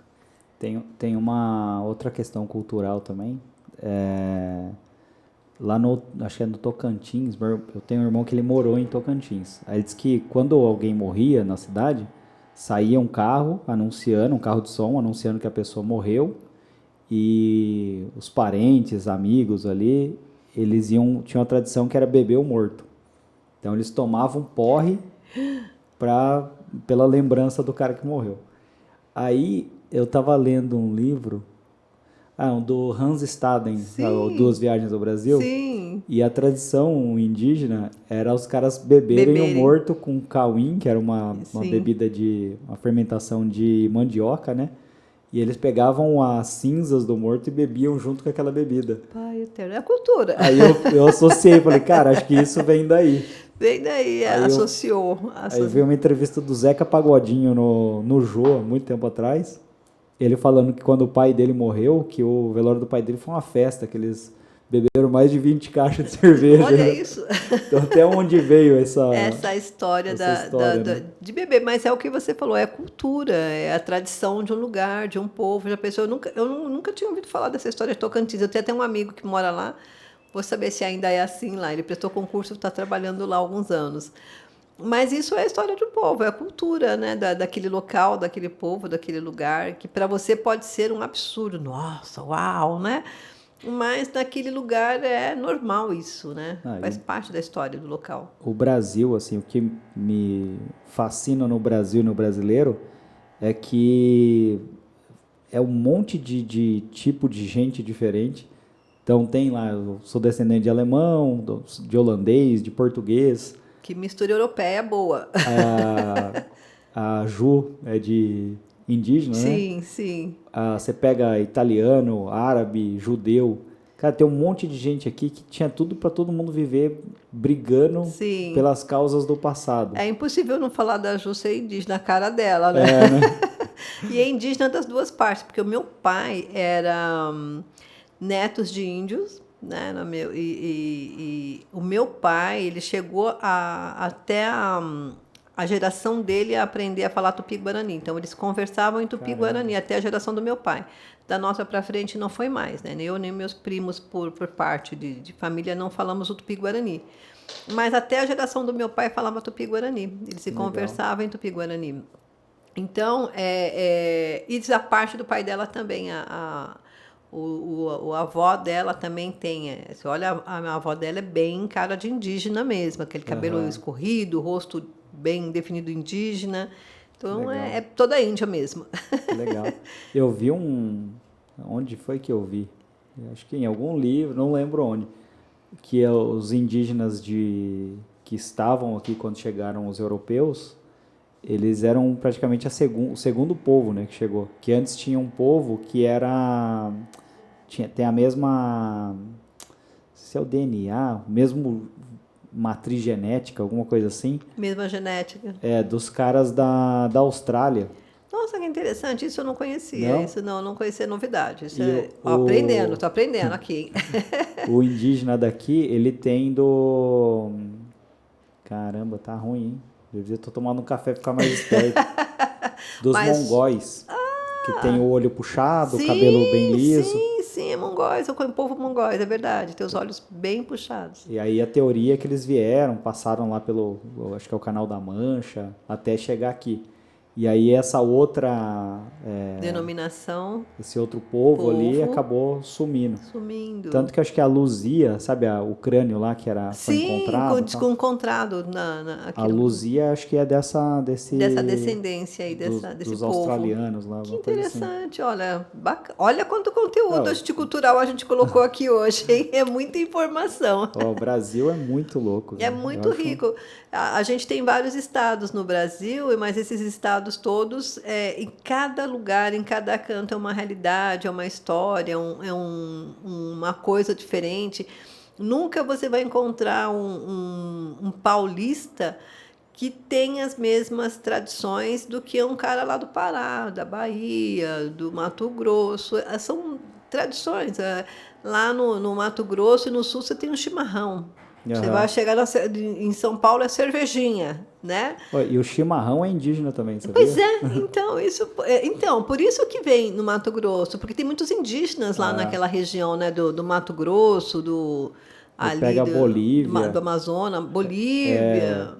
[SPEAKER 2] Tem uma outra questão cultural também. Lá acho que é no Tocantins, eu tenho um irmão que ele morou em Tocantins. Aí ele disse que quando alguém morria na cidade, saía um carro anunciando, um carro de som anunciando que a pessoa morreu, e os parentes, amigos ali, eles tinham a tradição que era beber o morto. Então eles tomavam porre pela lembrança do cara que morreu. Aí eu estava lendo um livro, do Hans Staden, Duas Viagens ao Brasil.
[SPEAKER 3] Sim.
[SPEAKER 2] E a tradição indígena era os caras beberem o morto com cauim, que era uma bebida uma fermentação de mandioca, né? E eles pegavam as cinzas do morto e bebiam junto com aquela bebida.
[SPEAKER 3] Pai eterno, é a cultura.
[SPEAKER 2] Aí eu associei, falei, cara, acho que isso vem daí.
[SPEAKER 3] Vem daí, associou.
[SPEAKER 2] Aí veio uma entrevista do Zeca Pagodinho no Jô, muito tempo atrás. Ele falando que quando o pai dele morreu, que o velório do pai dele foi uma festa, que eles beberam mais de 20 caixas de cerveja.
[SPEAKER 3] Olha isso.
[SPEAKER 2] Então, até onde veio essa
[SPEAKER 3] história,
[SPEAKER 2] né?
[SPEAKER 3] de beber. Mas é o que você falou, é a cultura, é a tradição de um lugar, de um povo. Já pensou, eu nunca tinha ouvido falar dessa história de Tocantins. Eu tenho até um amigo que mora lá, vou saber se ainda é assim lá. Ele prestou concurso, está trabalhando lá há alguns anos. Mas isso é a história de um povo, é a cultura, né? daquele local, daquele povo, daquele lugar, que para você pode ser um absurdo. Nossa, uau, né? Mas naquele lugar é normal isso, né? Faz parte da história do local.
[SPEAKER 2] O Brasil, assim, o que me fascina no Brasil e no brasileiro é que é um monte de tipo de gente diferente. Então tem lá, eu sou descendente de alemão, de holandês, de português.
[SPEAKER 3] Que mistura europeia boa.
[SPEAKER 2] A Ju é de indígena, né?
[SPEAKER 3] Sim, sim.
[SPEAKER 2] Você pega italiano, árabe, judeu. Cara, tem um monte de gente aqui que tinha tudo para todo mundo viver brigando pelas causas do passado.
[SPEAKER 3] É impossível não falar da Ju ser indígena, a cara dela, né? E é indígena das duas partes, porque o meu pai era netos de índios, né? E o meu pai, ele chegou até a geração dele a aprender a falar tupi-guarani. Então, eles conversavam em tupi-guarani até a geração do meu pai. Da nossa para frente não foi mais, né? Nem eu nem meus primos, por parte de família, não falamos o tupi-guarani. Mas até a geração do meu pai falava tupi-guarani. Eles se conversavam em tupi-guarani. Então, e a parte do pai dela também, a avó dela também tem. Você olha, a avó dela é bem cara de indígena mesmo, aquele cabelo escorrido, rosto bem definido indígena. Então, é toda a Índia mesmo.
[SPEAKER 2] Legal. Eu vi onde foi que eu vi? Acho que em algum livro, não lembro onde, que os indígenas que estavam aqui quando chegaram os europeus, eles eram praticamente o segundo povo, né, que chegou. Que antes tinha um povo que tem a mesma, não sei se é o DNA, o mesmo matriz genética, alguma coisa assim.
[SPEAKER 3] Mesma genética.
[SPEAKER 2] Dos caras da Austrália.
[SPEAKER 3] Nossa, que interessante, isso eu não conhecia. Não? Isso não conhecia, novidade. Isso tô aprendendo aqui.
[SPEAKER 2] O indígena daqui, ele tem do... Caramba, tá ruim, hein? Eu devia estar tomando um café para ficar mais esperto. Dos mongóis, que tem o olho puxado, o cabelo bem liso.
[SPEAKER 3] Sim, é mongóis, o povo mongóis, é verdade, tem os olhos bem puxados.
[SPEAKER 2] E aí a teoria é que eles passaram lá pelo, acho que é o Canal da Mancha, até chegar aqui. E aí essa outra...
[SPEAKER 3] denominação.
[SPEAKER 2] Esse outro povo ali acabou sumindo. Tanto que acho que a Luzia, sabe o crânio lá que foi encontrado?
[SPEAKER 3] Sim, encontrado
[SPEAKER 2] a Luzia acho que é dessa
[SPEAKER 3] descendência aí, desse
[SPEAKER 2] dos
[SPEAKER 3] povo.
[SPEAKER 2] Australianos lá.
[SPEAKER 3] Que interessante, assim. Olha quanto conteúdo cultural a gente colocou aqui hoje, hein? É muita informação.
[SPEAKER 2] O Brasil é muito louco.
[SPEAKER 3] É muito rico. A gente tem vários estados no Brasil, mas esses estados todos, em cada lugar, em cada canto, é uma realidade, é uma história, uma coisa diferente. Nunca você vai encontrar um paulista que tem as mesmas tradições do que um cara lá do Pará, da Bahia, do Mato Grosso. São tradições. Lá no Mato Grosso e no Sul você tem um chimarrão. Você vai chegar em São Paulo, é cervejinha, né?
[SPEAKER 2] E o chimarrão é indígena também, sabia?
[SPEAKER 3] Pois é, então, por isso que vem no Mato Grosso, porque tem muitos indígenas lá naquela região, né, do Mato Grosso,
[SPEAKER 2] pega Bolívia,
[SPEAKER 3] do Amazonas, Bolívia.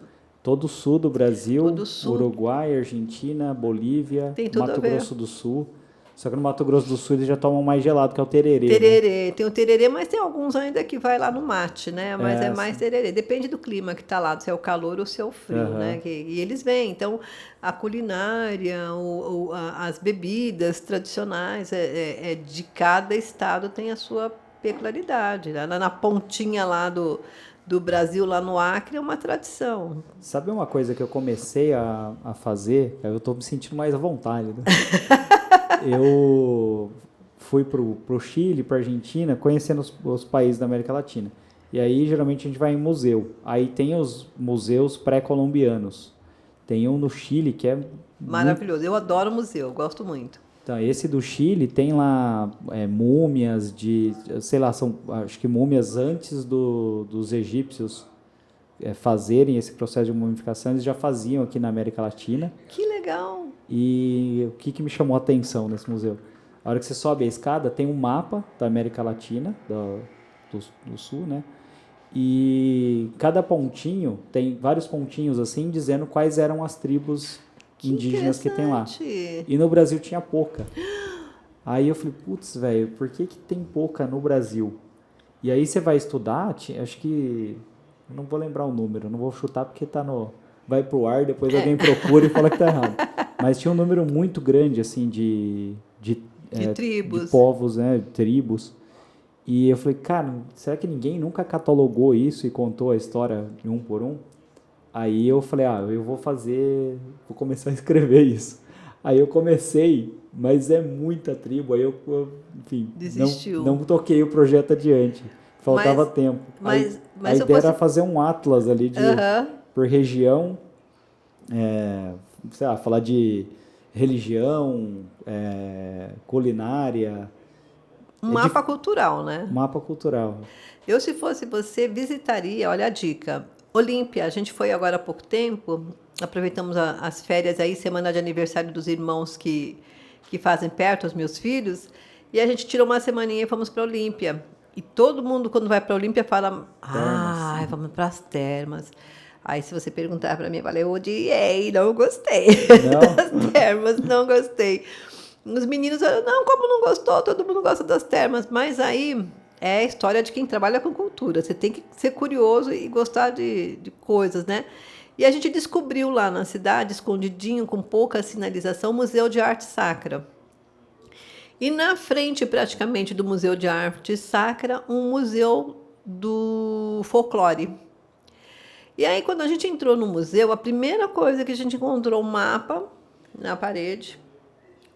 [SPEAKER 2] Todo o sul do Brasil, Uruguai, Argentina, Bolívia, Mato Grosso do Sul. Só que no Mato Grosso do Sul eles já tomam mais gelado, que é o tererê.
[SPEAKER 3] Tererê, né? Tem o tererê, mas tem alguns ainda que vai lá no mate, né? Mas é mais tererê. Depende do clima que está lá, se é o calor ou se é o frio, né? E eles vêm. Então, a culinária, as bebidas tradicionais de cada estado tem a sua peculiaridade. Né? Na pontinha lá do Brasil, lá no Acre, é uma tradição.
[SPEAKER 2] Sabe uma coisa que eu comecei a fazer? Eu estou me sentindo mais à vontade, né? Eu fui pro Chile, pra Argentina, conhecendo os países da América Latina. E aí, geralmente, a gente vai em museu. Aí tem os museus pré-colombianos. Tem um no Chile que é...
[SPEAKER 3] Maravilhoso. Eu adoro museu, gosto muito.
[SPEAKER 2] Então, esse do Chile tem lá múmias sei lá, são acho que múmias antes dos egípcios fazerem esse processo de mumificação, eles já faziam aqui na América Latina.
[SPEAKER 3] Que legal!
[SPEAKER 2] E o que me chamou a atenção nesse museu? A hora que você sobe a escada, tem um mapa da América Latina, do Sul, né? E cada pontinho, tem vários pontinhos assim, dizendo quais eram as tribos indígenas que tem lá. E no Brasil tinha pouca. Aí eu falei, putz, velho, por que tem pouca no Brasil? E aí você vai estudar, acho que... Não vou lembrar o número, não vou chutar porque tá no... Vai pro ar, depois alguém procura e fala que tá errado. Mas tinha um número muito grande, assim, de
[SPEAKER 3] tribos.
[SPEAKER 2] De povos, né? De tribos. E eu falei, cara, será que ninguém nunca catalogou isso e contou a história de um por um? Aí eu falei, eu vou começar a escrever isso. Aí eu comecei, mas é muita tribo, aí eu enfim,
[SPEAKER 3] desistiu.
[SPEAKER 2] Não toquei o projeto adiante. Faltava tempo.
[SPEAKER 3] Mas
[SPEAKER 2] a ideia era fazer um atlas ali por região, sei lá, falar de religião, culinária.
[SPEAKER 3] Um mapa cultural, né?
[SPEAKER 2] Mapa cultural.
[SPEAKER 3] Eu, se fosse você, visitaria, olha a dica, Olímpia. A gente foi agora há pouco tempo, aproveitamos as férias aí, semana de aniversário dos irmãos que fazem perto, os meus filhos, e a gente tirou uma semaninha e fomos para Olímpia. E todo mundo, quando vai para Olímpia, fala, vamos para as termas. Aí, se você perguntar para mim, eu falei, eu odiei, não gostei das termas, não gostei. Os meninos, não, como não gostou? Todo mundo gosta das termas. Mas aí é a história de quem trabalha com cultura. Você tem que ser curioso e gostar de coisas, né? E a gente descobriu lá na cidade, escondidinho, com pouca sinalização, o Museu de Arte Sacra. E na frente, praticamente, do Museu de Arte Sacra, um museu do folclore. E aí, quando a gente entrou no museu, a primeira coisa que a gente encontrou um mapa na parede,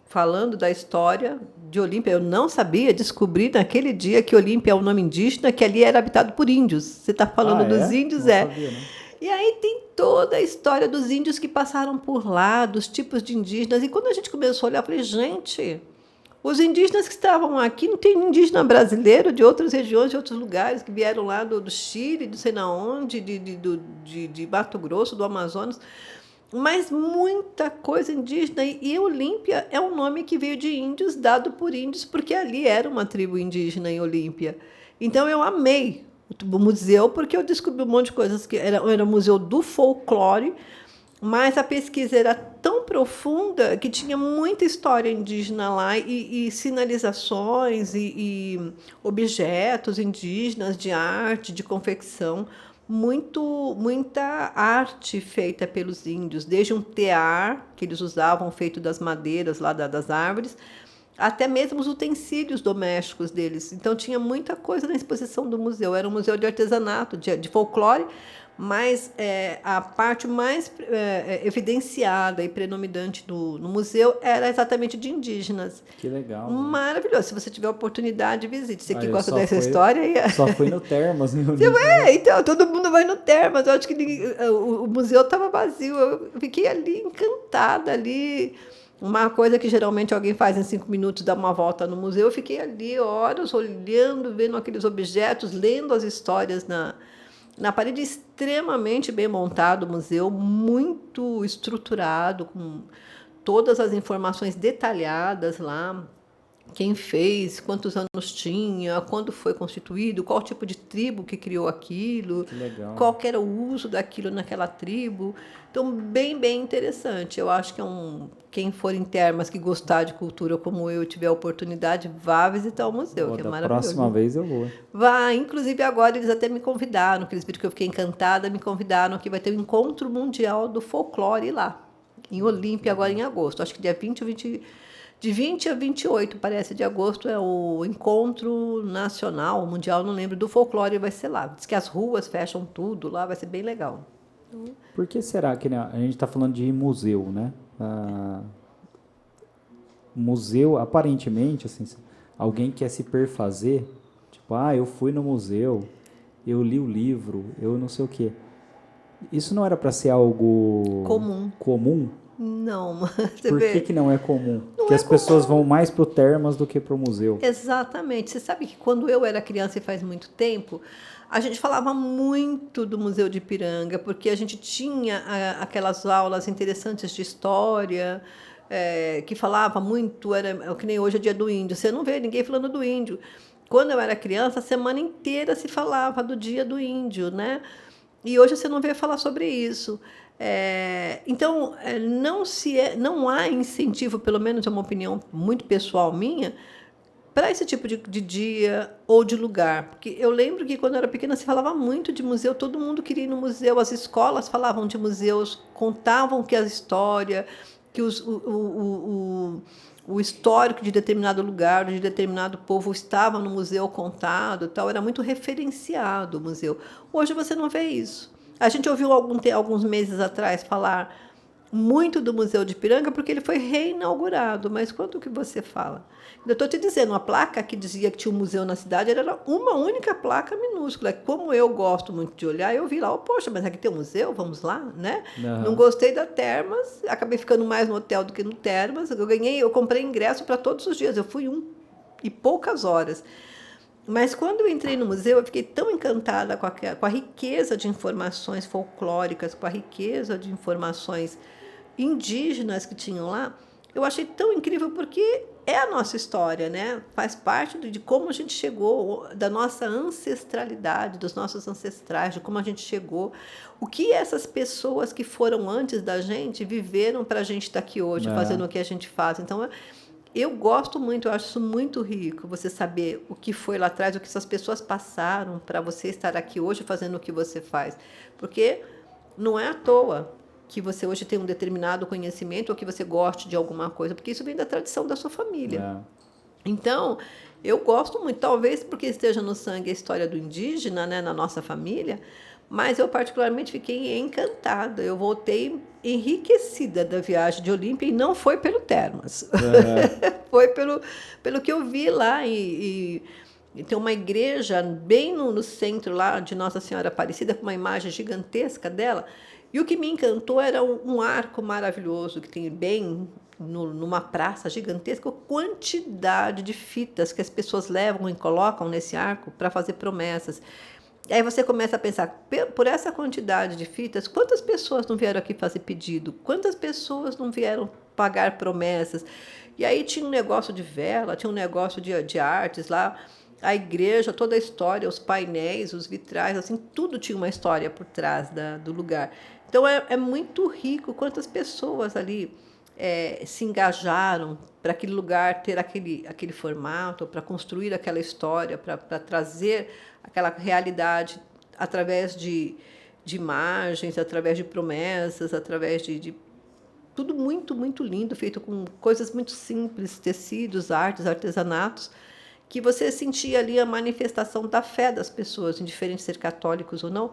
[SPEAKER 3] falando da história de Olímpia. Eu não sabia, descobri naquele dia que Olímpia é um nome indígena, que ali era habitado por índios. Você está falando dos índios?
[SPEAKER 2] Não sabia, né?
[SPEAKER 3] E aí tem toda a história dos índios que passaram por lá, dos tipos de indígenas. E quando a gente começou a olhar, eu falei, gente, os indígenas que estavam aqui, não tem indígena brasileiro de outras regiões, de outros lugares, que vieram lá do Chile, de sei lá onde, de Mato Grosso, do Amazonas, mas muita coisa indígena. E Olímpia é um nome que veio de índios, dado por índios, porque ali era uma tribo indígena em Olímpia. Então eu amei o museu, porque eu descobri um monte de coisas, que era um museu do folclore, mas a pesquisa era tão profunda que tinha muita história indígena lá e sinalizações e objetos indígenas de arte, de confecção, muita arte feita pelos índios, desde um tear que eles usavam, feito das madeiras lá das árvores, até mesmo os utensílios domésticos deles. Então tinha muita coisa na exposição do museu. Era um museu de artesanato, de folclore, mas a parte mais evidenciada e predominante no museu era exatamente de indígenas.
[SPEAKER 2] Que legal.
[SPEAKER 3] Maravilhoso. Se você tiver oportunidade, visite. Você que gosta dessa história...
[SPEAKER 2] Só fui no Termas.
[SPEAKER 3] Então, todo mundo vai no Termas. Eu acho que o museu estava vazio. Eu fiquei ali encantada, ali... Uma coisa que geralmente alguém faz em 5 minutos, dá uma volta no museu. Eu fiquei ali horas olhando, vendo aqueles objetos, lendo as histórias na parede. Extremamente bem montado o museu, muito estruturado, com todas as informações detalhadas lá. Quem fez, quantos anos tinha, quando foi constituído, qual tipo de tribo que criou aquilo, qual era o uso daquilo naquela tribo. Então, bem, bem interessante. Eu acho que quem for em Termas, que gostar de cultura como eu, tiver a oportunidade, vá visitar o museu, que é maravilhoso.
[SPEAKER 2] Próxima vez eu vou.
[SPEAKER 3] Vá, inclusive agora eles até me convidaram, que eles viram que eu fiquei encantada, me convidaram que vai ter um encontro mundial do folclore lá, em Olímpia, agora em agosto. Acho que dia 20 ou 20... De 20 a 28, parece, de agosto, é o encontro nacional, mundial, não lembro, do folclore, vai ser lá. Diz que as ruas fecham tudo lá, vai ser bem legal.
[SPEAKER 2] Por que será que, né, a gente está falando de museu, né? Museu, aparentemente, assim, alguém quer se perfazer, tipo, eu fui no museu, eu li o livro, eu não sei o quê. Isso não era para ser algo comum?
[SPEAKER 3] Não.
[SPEAKER 2] Por que não é comum? Porque as pessoas vão mais para o Termas do que para o museu.
[SPEAKER 3] Exatamente. Você sabe que quando eu era criança, e faz muito tempo, a gente falava muito do Museu de Ipiranga, porque a gente tinha aquelas aulas interessantes de história, que falava muito, era que nem hoje é dia do índio. Você não vê ninguém falando do índio. Quando eu era criança, a semana inteira se falava do dia do índio, né? E hoje você não vê falar sobre isso. Então, não há incentivo, pelo menos é uma opinião muito pessoal minha, para esse tipo de dia ou de lugar. Porque eu lembro que, quando eu era pequena, se falava muito de museu, todo mundo queria ir no museu, as escolas falavam de museus, contavam que a história, que o histórico de determinado lugar, de determinado povo estava no museu contado, tal, era muito referenciado o museu. Hoje você não vê isso. A gente ouviu alguns meses atrás falar muito do Museu de Ipiranga porque ele foi reinaugurado, mas quanto que você fala? Eu estou te dizendo, uma placa que dizia que tinha um museu na cidade era uma única placa minúscula. Como eu gosto muito de olhar, eu vi lá, poxa, mas aqui tem um museu, vamos lá, né? Não gostei da Termas, acabei ficando mais no hotel do que no Termas. Eu comprei ingresso para todos os dias, eu fui e poucas horas. Mas quando eu entrei no museu, eu fiquei tão encantada com a riqueza de informações folclóricas, com a riqueza de informações indígenas que tinham lá. Eu achei tão incrível porque é a nossa história, né? Faz parte de como a gente chegou, da nossa ancestralidade, dos nossos ancestrais, de como a gente chegou. O que essas pessoas que foram antes da gente viveram para a gente estar aqui hoje, fazendo o que a gente faz. Então, eu gosto muito, eu acho isso muito rico, você saber o que foi lá atrás, o que essas pessoas passaram para você estar aqui hoje fazendo o que você faz. Porque não é à toa que você hoje tem um determinado conhecimento ou que você goste de alguma coisa, porque isso vem da tradição da sua família. Então, eu gosto muito, talvez porque esteja no sangue a história do indígena, né, na nossa família, mas eu particularmente fiquei encantada. Eu voltei enriquecida da viagem de Olímpia e não foi pelo Termas. Foi pelo que eu vi lá. E tem uma igreja bem no centro lá de Nossa Senhora Aparecida, com uma imagem gigantesca dela. E o que me encantou era um arco maravilhoso que tem bem numa praça gigantesca, a quantidade de fitas que as pessoas levam e colocam nesse arco para fazer promessas. E aí você começa a pensar, por essa quantidade de fitas, quantas pessoas não vieram aqui fazer pedido? Quantas pessoas não vieram pagar promessas? E aí tinha um negócio de vela, tinha um negócio de artes lá, a igreja, toda a história, os painéis, os vitrais, assim, tudo tinha uma história por trás do lugar. Então, é muito rico quantas pessoas ali se engajaram para aquele lugar ter aquele formato, para construir aquela história, para trazer aquela realidade através de imagens, através de promessas, através de tudo muito, muito lindo, feito com coisas muito simples, tecidos, artes, artesanatos, que você sentia ali a manifestação da fé das pessoas, indiferente de ser católicos ou não,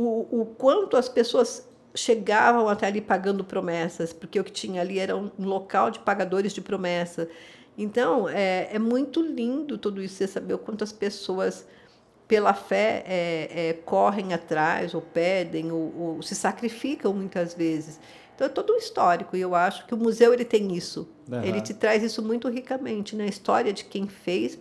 [SPEAKER 3] o quanto as pessoas chegavam até ali pagando promessas, porque o que tinha ali era um local de pagadores de promessa. Então, é muito lindo tudo isso, você saber o quanto as pessoas, pela fé, correm atrás, ou pedem, ou se sacrificam muitas vezes. Então, é todo um histórico, e eu acho que o museu ele tem isso. Ele te traz isso muito ricamente, né? A história de quem fez,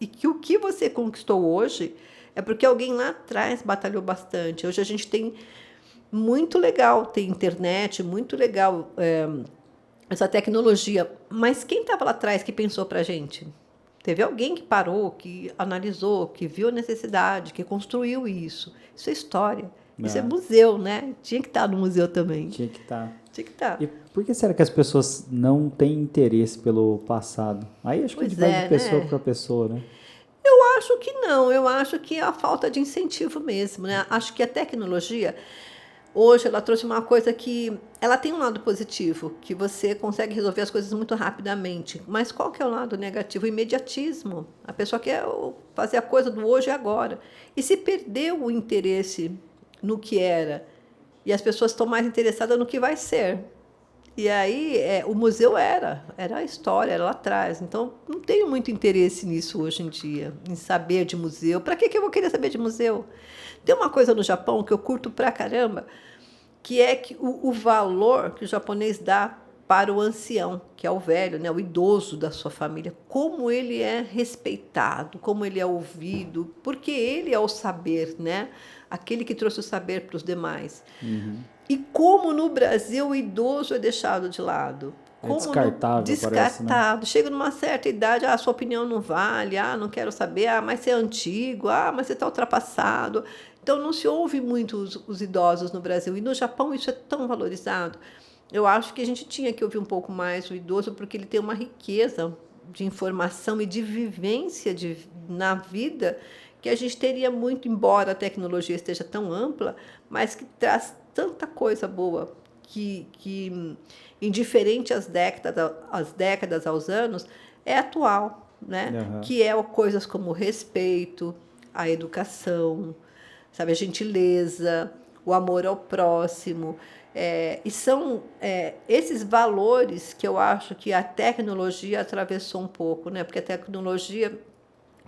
[SPEAKER 3] e que o que você conquistou hoje é porque alguém lá atrás batalhou bastante. Hoje a gente tem muito legal, tem internet, muito legal essa tecnologia. Mas quem estava lá atrás que pensou para a gente? Teve alguém que parou, que analisou, que viu a necessidade, que construiu isso. Isso é história. Isso é museu, né? Tinha que estar no museu também.
[SPEAKER 2] Tinha que estar.
[SPEAKER 3] Tinha que estar.
[SPEAKER 2] E por que será que as pessoas não têm interesse pelo passado? Aí acho que vai de pessoa para pessoa, né?
[SPEAKER 3] Eu acho que não. Eu acho que é a falta de incentivo mesmo, né? Acho que a tecnologia, hoje, ela trouxe uma coisa que ela tem um lado positivo, que você consegue resolver as coisas muito rapidamente. Mas qual que é o lado negativo? O imediatismo. A pessoa quer fazer a coisa do hoje e agora. E se perdeu o interesse no que era, e as pessoas estão mais interessadas no que vai ser. E aí, o museu era a história, era lá atrás. Então, não tenho muito interesse nisso hoje em dia, em saber de museu. Para que eu vou querer saber de museu? Tem uma coisa no Japão que eu curto pra caramba, que é que o valor que o japonês dá para o ancião, que é o velho, né, o idoso da sua família, como ele é respeitado, como ele é ouvido, porque ele é o saber, né? Aquele que trouxe o saber para os demais.
[SPEAKER 2] Uhum.
[SPEAKER 3] E como no Brasil o idoso é deixado de lado. Como
[SPEAKER 2] descartável,
[SPEAKER 3] descartado.
[SPEAKER 2] Parece, né?
[SPEAKER 3] Chega numa certa idade, sua opinião não vale, não quero saber, mas você é antigo, mas você está ultrapassado. Então, não se ouve muito os idosos no Brasil. E no Japão isso é tão valorizado. Eu acho que a gente tinha que ouvir um pouco mais o idoso, porque ele tem uma riqueza de informação e de vivência na vida que a gente teria muito, embora a tecnologia esteja tão ampla, mas que traz tanta coisa boa, que indiferente às décadas, aos anos, é atual, né? Uhum. Que é coisas como o respeito, a educação, sabe, a gentileza, o amor ao próximo. E são esses valores que eu acho que a tecnologia atravessou um pouco, né? Porque a tecnologia,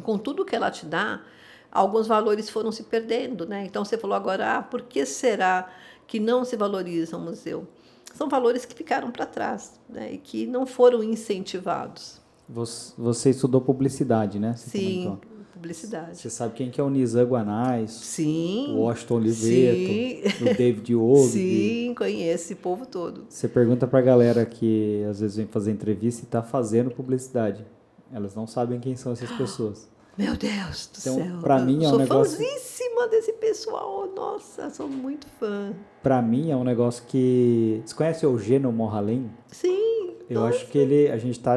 [SPEAKER 3] com tudo que ela te dá, alguns valores foram se perdendo, né? Então, você falou agora, por que será que não se valoriza o museu? São valores que ficaram para trás, né? E que não foram incentivados.
[SPEAKER 2] Você estudou publicidade, né? Você
[SPEAKER 3] Sim, comentou. Publicidade.
[SPEAKER 2] Você sabe quem que é o Nizam Guanais?
[SPEAKER 3] Sim.
[SPEAKER 2] O Washington Oliveto, o David Ogilvy.
[SPEAKER 3] Sim, conheço esse povo todo.
[SPEAKER 2] Você pergunta para a galera que às vezes vem fazer entrevista e está fazendo publicidade. Elas não sabem quem são essas pessoas.
[SPEAKER 3] Meu Deus do céu.
[SPEAKER 2] Para mim é um negócio...
[SPEAKER 3] Sou fãzíssima desse pessoal. Nossa, sou muito fã.
[SPEAKER 2] Para mim é um negócio que... Você conhece o Eugênio Morralem?
[SPEAKER 3] Sim.
[SPEAKER 2] Eu acho que a gente está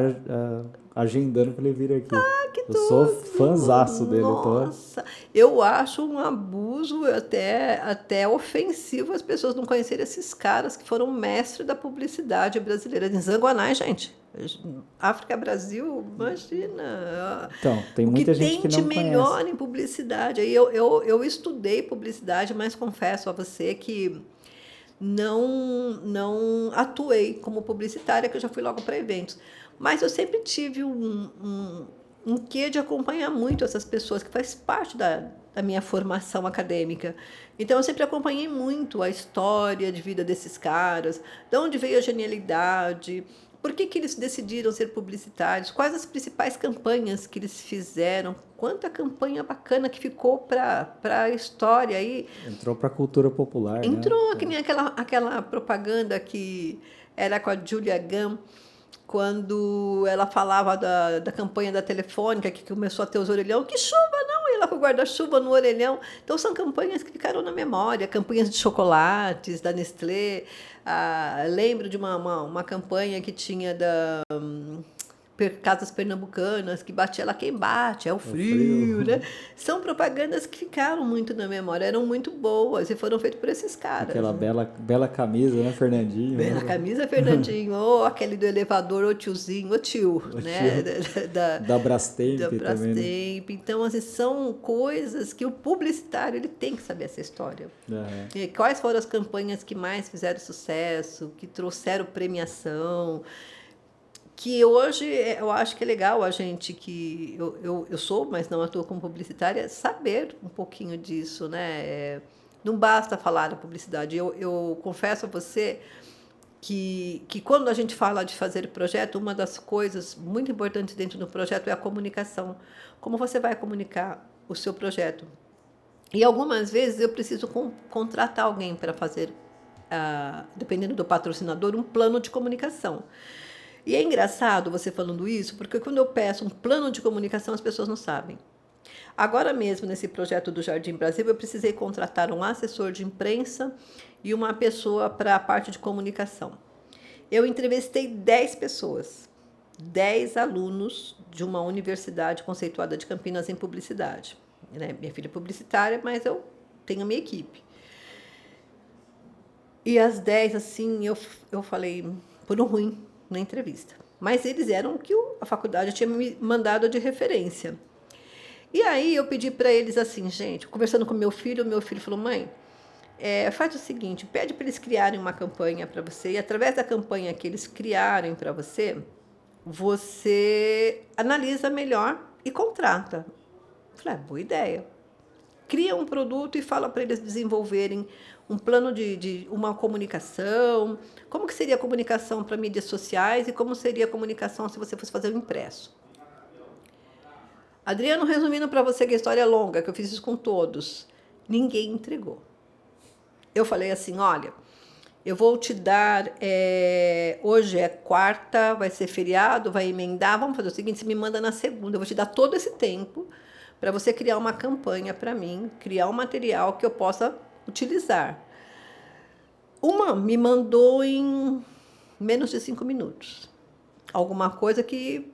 [SPEAKER 2] agendando para ele vir aqui.
[SPEAKER 3] Que
[SPEAKER 2] eu sou fãzaço dele.
[SPEAKER 3] Nossa, eu acho um abuso até ofensivo as pessoas não conhecerem esses caras que foram mestres da publicidade brasileira. Nizam Guanais, gente. África Brasil, imagina.
[SPEAKER 2] Então, tem muita gente que não conhece.
[SPEAKER 3] O que tem de melhor em publicidade. Aí eu estudei publicidade, mas confesso a você que não atuei como publicitária, que eu já fui logo para eventos. Mas eu sempre tive um quê de acompanhar muito essas pessoas, que faz parte da minha formação acadêmica. Então, eu sempre acompanhei muito a história de vida desses caras, de onde veio a genialidade, por que eles decidiram ser publicitários, quais as principais campanhas que eles fizeram, quanta campanha bacana que ficou para a história aí.
[SPEAKER 2] Entrou para a cultura popular.
[SPEAKER 3] Entrou, né? Que nem aquela propaganda que era com a Julia Gunn, quando ela falava da campanha da Telefônica, que começou a ter os orelhão, que chuva não, e ela com o guarda-chuva no orelhão. Então, são campanhas que ficaram na memória, campanhas de chocolates, da Nestlé. Lembro de uma campanha que tinha da Casas Pernambucanas, que batia lá quem bate, é o frio, né? São propagandas que ficaram muito na memória, eram muito boas e foram feitas por esses caras.
[SPEAKER 2] Aquela bela camisa, né, Fernandinho?
[SPEAKER 3] Bela camisa, Fernandinho, ou aquele do elevador, o tiozinho, o tio, né?
[SPEAKER 2] Da Brastemp também.
[SPEAKER 3] Né? Então, assim, são coisas que o publicitário ele tem que saber essa história. E quais foram as campanhas que mais fizeram sucesso, que trouxeram premiação, que hoje eu acho que é legal a gente, que eu sou, mas não atuo como publicitária, saber um pouquinho disso, né? Não basta falar da publicidade. Eu confesso a você que quando a gente fala de fazer projeto, uma das coisas muito importantes dentro do projeto é a comunicação. Como você vai comunicar o seu projeto? E algumas vezes eu preciso contratar alguém para fazer, dependendo do patrocinador, um plano de comunicação. E é engraçado você falando isso, porque quando eu peço um plano de comunicação, as pessoas não sabem. Agora mesmo, nesse projeto do Jardim Brasil, eu precisei contratar um assessor de imprensa e uma pessoa para a parte de comunicação. Eu entrevistei 10 pessoas, 10 alunos de uma universidade conceituada de Campinas em publicidade. Minha filha é publicitária, mas eu tenho a minha equipe. E as 10, assim, eu falei, foram ruim na entrevista. Mas eles eram o que a faculdade tinha me mandado de referência. E aí eu pedi para eles assim, gente, conversando com meu filho falou, mãe, faz o seguinte, pede para eles criarem uma campanha para você, e através da campanha que eles criarem para você, você analisa melhor e contrata. Eu falei, boa ideia. Cria um produto e fala para eles desenvolverem um plano de uma comunicação, como que seria a comunicação para mídias sociais e como seria a comunicação se você fosse fazer um impresso. Adriano, resumindo para você que a história é longa, que eu fiz isso com todos, ninguém entregou. Eu falei assim, olha, eu vou te dar, hoje é quarta, vai ser feriado, vai emendar, vamos fazer o seguinte, você me manda na segunda, eu vou te dar todo esse tempo para você criar uma campanha para mim, criar um material que eu possa utilizar. Uma me mandou em menos de 5 minutos. Alguma coisa que...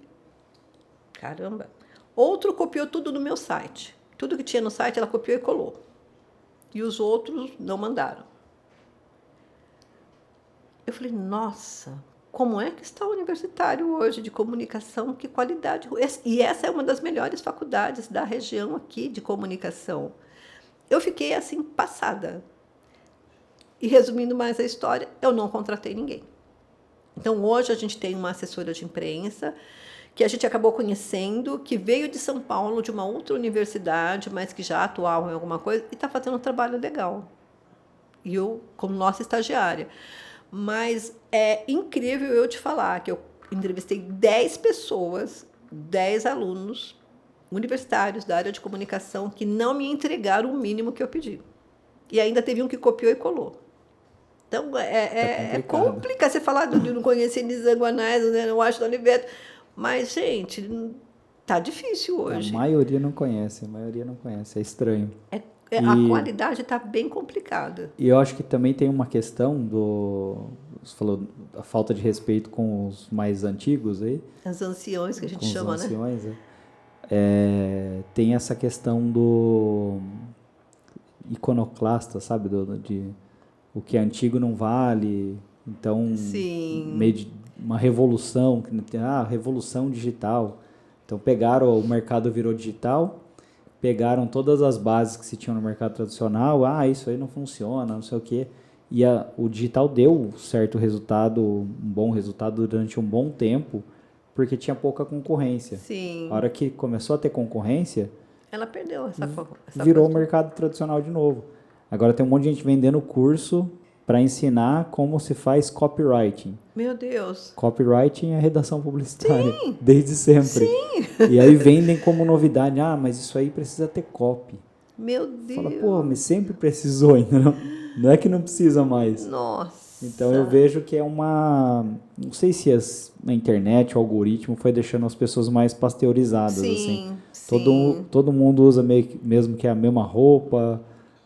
[SPEAKER 3] Caramba! Outro copiou tudo do meu site. Tudo que tinha no site, ela copiou e colou. E os outros não mandaram. Eu falei, nossa, como é que está o universitário hoje de comunicação? Que qualidade! E essa é uma das melhores faculdades da região aqui de comunicação. Eu fiquei assim, passada. E resumindo mais a história, eu não contratei ninguém. Então, hoje a gente tem uma assessora de imprensa que a gente acabou conhecendo, que veio de São Paulo, de uma outra universidade, mas que já atuava em alguma coisa, e está fazendo um trabalho legal. E eu, como nossa estagiária. Mas é incrível eu te falar que eu entrevistei 10 pessoas, 10 alunos universitários da área de comunicação que não me entregaram o mínimo que eu pedi. E ainda teve um que copiou e colou. Então, é complicado você falar de não conhecer Nizanguanais, né, no Washington Oliveto. Mas, gente, tá difícil hoje.
[SPEAKER 2] A maioria não conhece, é estranho.
[SPEAKER 3] A qualidade está bem complicada.
[SPEAKER 2] E eu acho que também tem uma questão você falou, a falta de respeito com os mais antigos aí.
[SPEAKER 3] As anciões, que a gente chama,
[SPEAKER 2] os anciões, né? Tem essa questão do iconoclasta, sabe? De o que é antigo não vale. Então,
[SPEAKER 3] sim,
[SPEAKER 2] meio de uma revolução, revolução digital. Então, pegaram, o mercado virou digital, pegaram todas as bases que se tinham no mercado tradicional, isso aí não funciona, não sei o quê. E o digital deu certo resultado, um bom resultado durante um bom tempo, porque tinha pouca concorrência.
[SPEAKER 3] Sim.
[SPEAKER 2] A hora que começou a ter concorrência,
[SPEAKER 3] ela perdeu essa
[SPEAKER 2] virou o mercado tradicional de novo. Agora tem um monte de gente vendendo curso para ensinar como se faz copywriting.
[SPEAKER 3] Meu Deus.
[SPEAKER 2] Copywriting é redação publicitária.
[SPEAKER 3] Sim.
[SPEAKER 2] Desde sempre.
[SPEAKER 3] Sim.
[SPEAKER 2] E aí vendem como novidade. Mas isso aí precisa ter copy.
[SPEAKER 3] Meu Deus.
[SPEAKER 2] Fala, mas sempre precisou, entendeu? Não é que não precisa mais.
[SPEAKER 3] Nossa.
[SPEAKER 2] Então eu vejo que é uma... Não sei se a internet, o algoritmo foi deixando as pessoas mais pasteurizadas.
[SPEAKER 3] Sim,
[SPEAKER 2] assim. Todo mundo usa mesmo que a mesma roupa,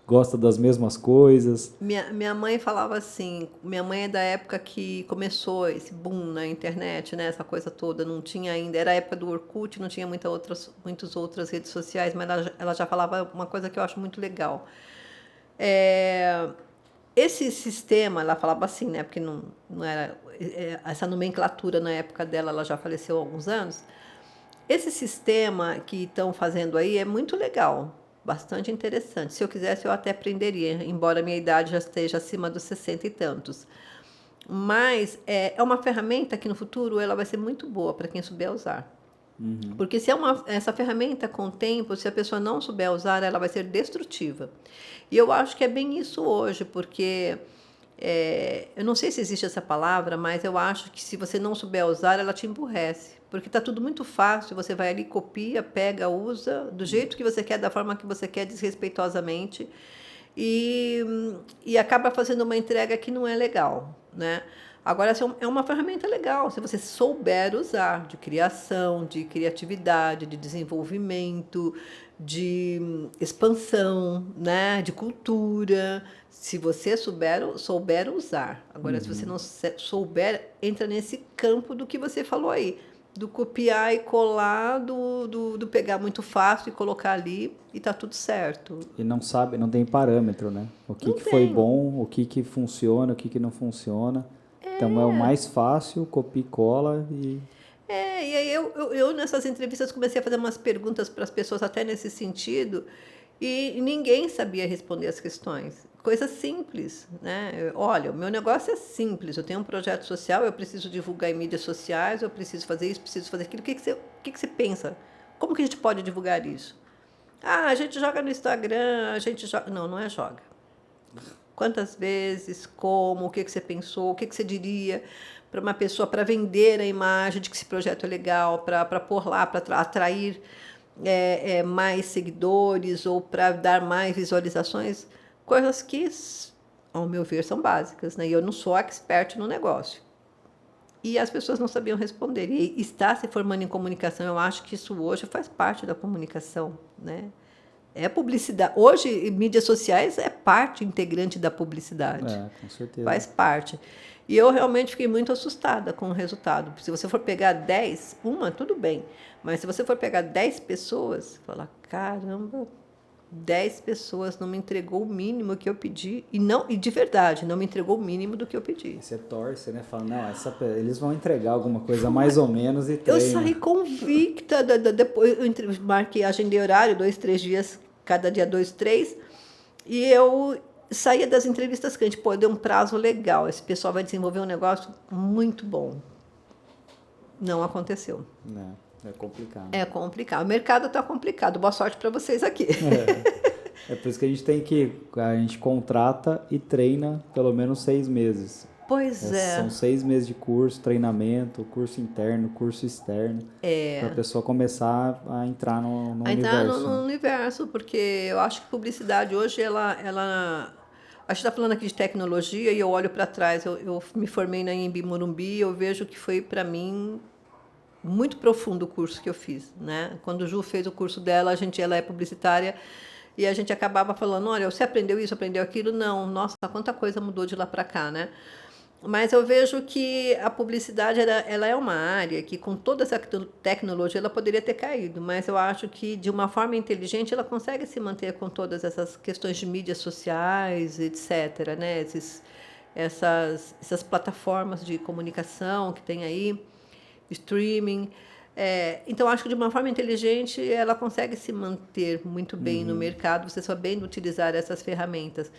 [SPEAKER 2] gosta das mesmas coisas.
[SPEAKER 3] Minha mãe falava assim, minha mãe é da época que começou esse boom na internet, né, essa coisa toda, não tinha ainda, era a época do Orkut, não tinha muitas outras redes sociais, mas ela já falava uma coisa que eu acho muito legal. Esse sistema, ela falava assim, né, porque não era, essa nomenclatura na época dela, ela já faleceu há alguns anos, esse sistema que estão fazendo aí é muito legal, bastante interessante. Se eu quisesse, eu até aprenderia, embora a minha idade já esteja acima dos 60 e tantos. Mas é uma ferramenta que no futuro ela vai ser muito boa para quem souber usar.
[SPEAKER 2] Uhum.
[SPEAKER 3] Porque se essa ferramenta com o tempo, se a pessoa não souber usar, ela vai ser destrutiva. E eu acho que é bem isso hoje, porque eu não sei se existe essa palavra, mas eu acho que se você não souber usar, ela te emburrece. Porque está tudo muito fácil, você vai ali, copia, pega, usa, do jeito que você quer, da forma que você quer, desrespeitosamente, e acaba fazendo uma entrega que não é legal, né? Agora, é uma ferramenta legal, se você souber usar, de criação, de criatividade, de desenvolvimento, de expansão, né? De cultura, se você souber usar. Agora, se você não souber, entra nesse campo do que você falou aí, do copiar e colar, do pegar muito fácil e colocar ali e tá tudo certo.
[SPEAKER 2] E não sabe, não tem parâmetro, né? O que foi bom, o que funciona, o que não funciona. Então é o mais fácil, copia e cola e...
[SPEAKER 3] E aí eu nessas entrevistas comecei a fazer umas perguntas para as pessoas até nesse sentido e ninguém sabia responder as questões. Coisa simples, né? Olha, o meu negócio é simples, eu tenho um projeto social, eu preciso divulgar em mídias sociais, eu preciso fazer isso, preciso fazer aquilo. O que você pensa? Como que a gente pode divulgar isso? A gente joga no Instagram, a gente joga... Não é joga. Quantas vezes, como, o que você pensou, o que você diria para uma pessoa para vender a imagem de que esse projeto é legal, para pôr lá, para atrair mais seguidores ou para dar mais visualizações, coisas que, ao meu ver, são básicas, né? E eu não sou expert no negócio. e as pessoas não sabiam responder. E está se formando em comunicação, eu acho que isso hoje faz parte da comunicação, né? É publicidade. Hoje, mídias sociais é parte integrante da publicidade.
[SPEAKER 2] Com certeza.
[SPEAKER 3] Faz parte. E eu realmente fiquei muito assustada com o resultado. Se você for pegar 10, tudo bem. Mas se você for pegar 10 pessoas, falar, caramba, 10 pessoas não me entregou o mínimo que eu pedi. E de verdade, não me entregou o mínimo do que eu pedi.
[SPEAKER 2] Você torce, né? Fala, não, eles vão entregar alguma coisa mais ou menos e treina.
[SPEAKER 3] Eu saí convicta. Depois eu marquei, agendei horário, 2, 3 dias, cada dia 2, 3. E eu saía das entrevistas crentes, deu um prazo legal, esse pessoal vai desenvolver um negócio muito bom. Não aconteceu.
[SPEAKER 2] É complicado.
[SPEAKER 3] É complicado. O mercado está complicado. Boa sorte para vocês aqui.
[SPEAKER 2] É por isso que a gente contrata e treina pelo menos 6 meses.
[SPEAKER 3] Pois é.
[SPEAKER 2] São 6 meses de curso, treinamento, curso interno, curso externo. Para a pessoa começar a entrar no universo.
[SPEAKER 3] No universo, porque eu acho que publicidade hoje, ela a gente está falando aqui de tecnologia e eu olho para trás. Eu me formei na Anhembi Morumbi e eu vejo que foi, para mim, muito profundo o curso que eu fiz, né? Quando o Ju fez o curso dela, ela é publicitária e a gente acabava falando, olha, você aprendeu isso, aprendeu aquilo? Não, nossa, quanta coisa mudou de lá para cá, né? Mas eu vejo que a publicidade ela é uma área que, com toda essa tecnologia, ela poderia ter caído, mas eu acho que, de uma forma inteligente, ela consegue se manter com todas essas questões de mídias sociais, etc., né? Essas plataformas de comunicação que tem aí, streaming. Então, acho que, de uma forma inteligente, ela consegue se manter muito bem no mercado, você sabendo utilizar essas ferramentas.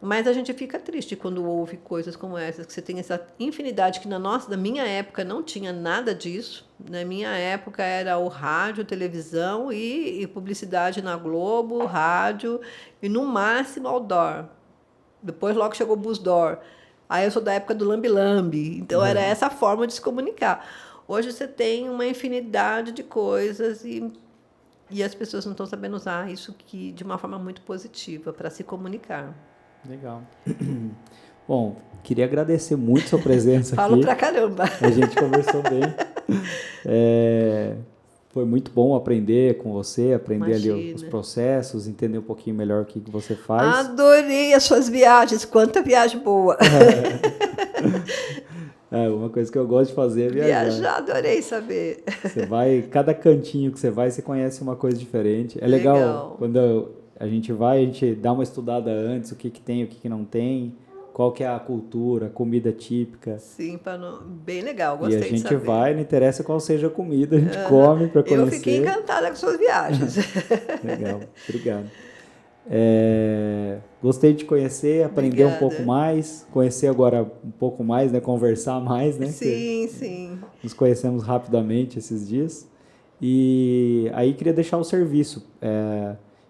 [SPEAKER 3] Mas a gente fica triste quando ouve coisas como essas, que você tem essa infinidade que na minha época não tinha nada disso. Na minha época era o rádio, televisão e publicidade na Globo, rádio e no máximo outdoor. Depois logo chegou o Busdoor. Aí eu sou da época do lambe-lambe, então era essa forma de se comunicar. Hoje você tem uma infinidade de coisas e as pessoas não estão sabendo usar isso de uma forma muito positiva para se comunicar.
[SPEAKER 2] Legal. Bom, queria agradecer muito sua presença aqui.
[SPEAKER 3] Falo pra caramba.
[SPEAKER 2] A gente conversou bem. Foi muito bom aprender com você, aprender ali os processos, entender um pouquinho melhor o que você faz.
[SPEAKER 3] Adorei as suas viagens. Quanta viagem boa.
[SPEAKER 2] Uma coisa que eu gosto de fazer é viajar.
[SPEAKER 3] Adorei saber.
[SPEAKER 2] Você vai, cada cantinho que você vai, você conhece uma coisa diferente. É legal quando a gente dá uma estudada antes, o que tem, o que não tem, qual que é a cultura, a comida típica.
[SPEAKER 3] Sim, bem legal, gostei de saber.
[SPEAKER 2] E a gente vai, não interessa qual seja a comida, a gente come para conhecer.
[SPEAKER 3] Eu fiquei encantada com suas viagens.
[SPEAKER 2] Legal, obrigado. Gostei de te conhecer, aprender um pouco mais, conhecer agora um pouco mais, né, conversar mais, né?
[SPEAKER 3] Sim.
[SPEAKER 2] Nos conhecemos rapidamente esses dias. E aí queria deixar o serviço.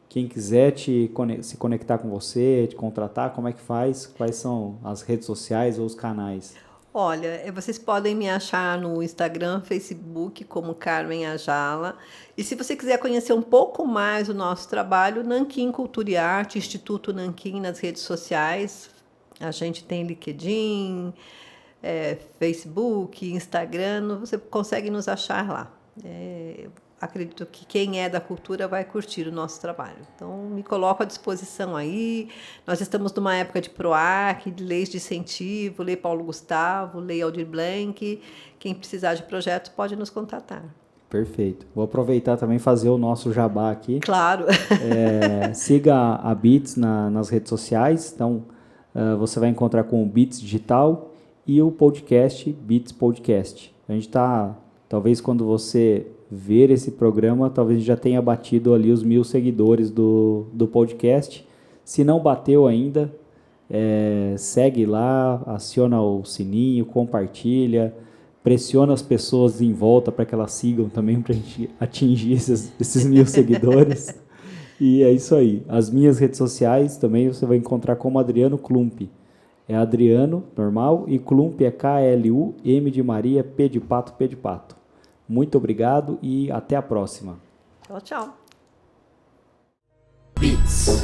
[SPEAKER 2] Quem quiser se conectar com você, te contratar, como é que faz? Quais são as redes sociais ou os canais?
[SPEAKER 3] Olha, vocês podem me achar no Instagram, Facebook, como Carmen Ajala. E se você quiser conhecer um pouco mais o nosso trabalho, Nanquim Cultura e Arte, Instituto Nanquim nas redes sociais. A gente tem LinkedIn, Facebook, Instagram, você consegue nos achar lá. Acredito que quem é da cultura vai curtir o nosso trabalho. Então, me coloco à disposição aí. Nós estamos numa época de PROAC, de leis de incentivo, Lei Paulo Gustavo, Lei Aldir Blanc. Quem precisar de projetos pode nos contatar.
[SPEAKER 2] Perfeito. Vou aproveitar também e fazer o nosso jabá aqui.
[SPEAKER 3] Claro.
[SPEAKER 2] Siga a Beats nas redes sociais. Então, você vai encontrar com o Beats Digital e o podcast Beats Podcast. A gente está, talvez quando você ver esse programa, talvez já tenha batido ali os 1000 seguidores do podcast. Se não bateu ainda, segue lá, aciona o sininho, compartilha, pressiona as pessoas em volta para que elas sigam também, para a gente atingir esses 1000 seguidores. E é isso aí. As minhas redes sociais também você vai encontrar como Adriano Klump. É Adriano, normal, e Klump é K-L-U-M de Maria, P de pato, P de pato. Muito obrigado e até a próxima.
[SPEAKER 3] Tchau, tchau.
[SPEAKER 2] Beats.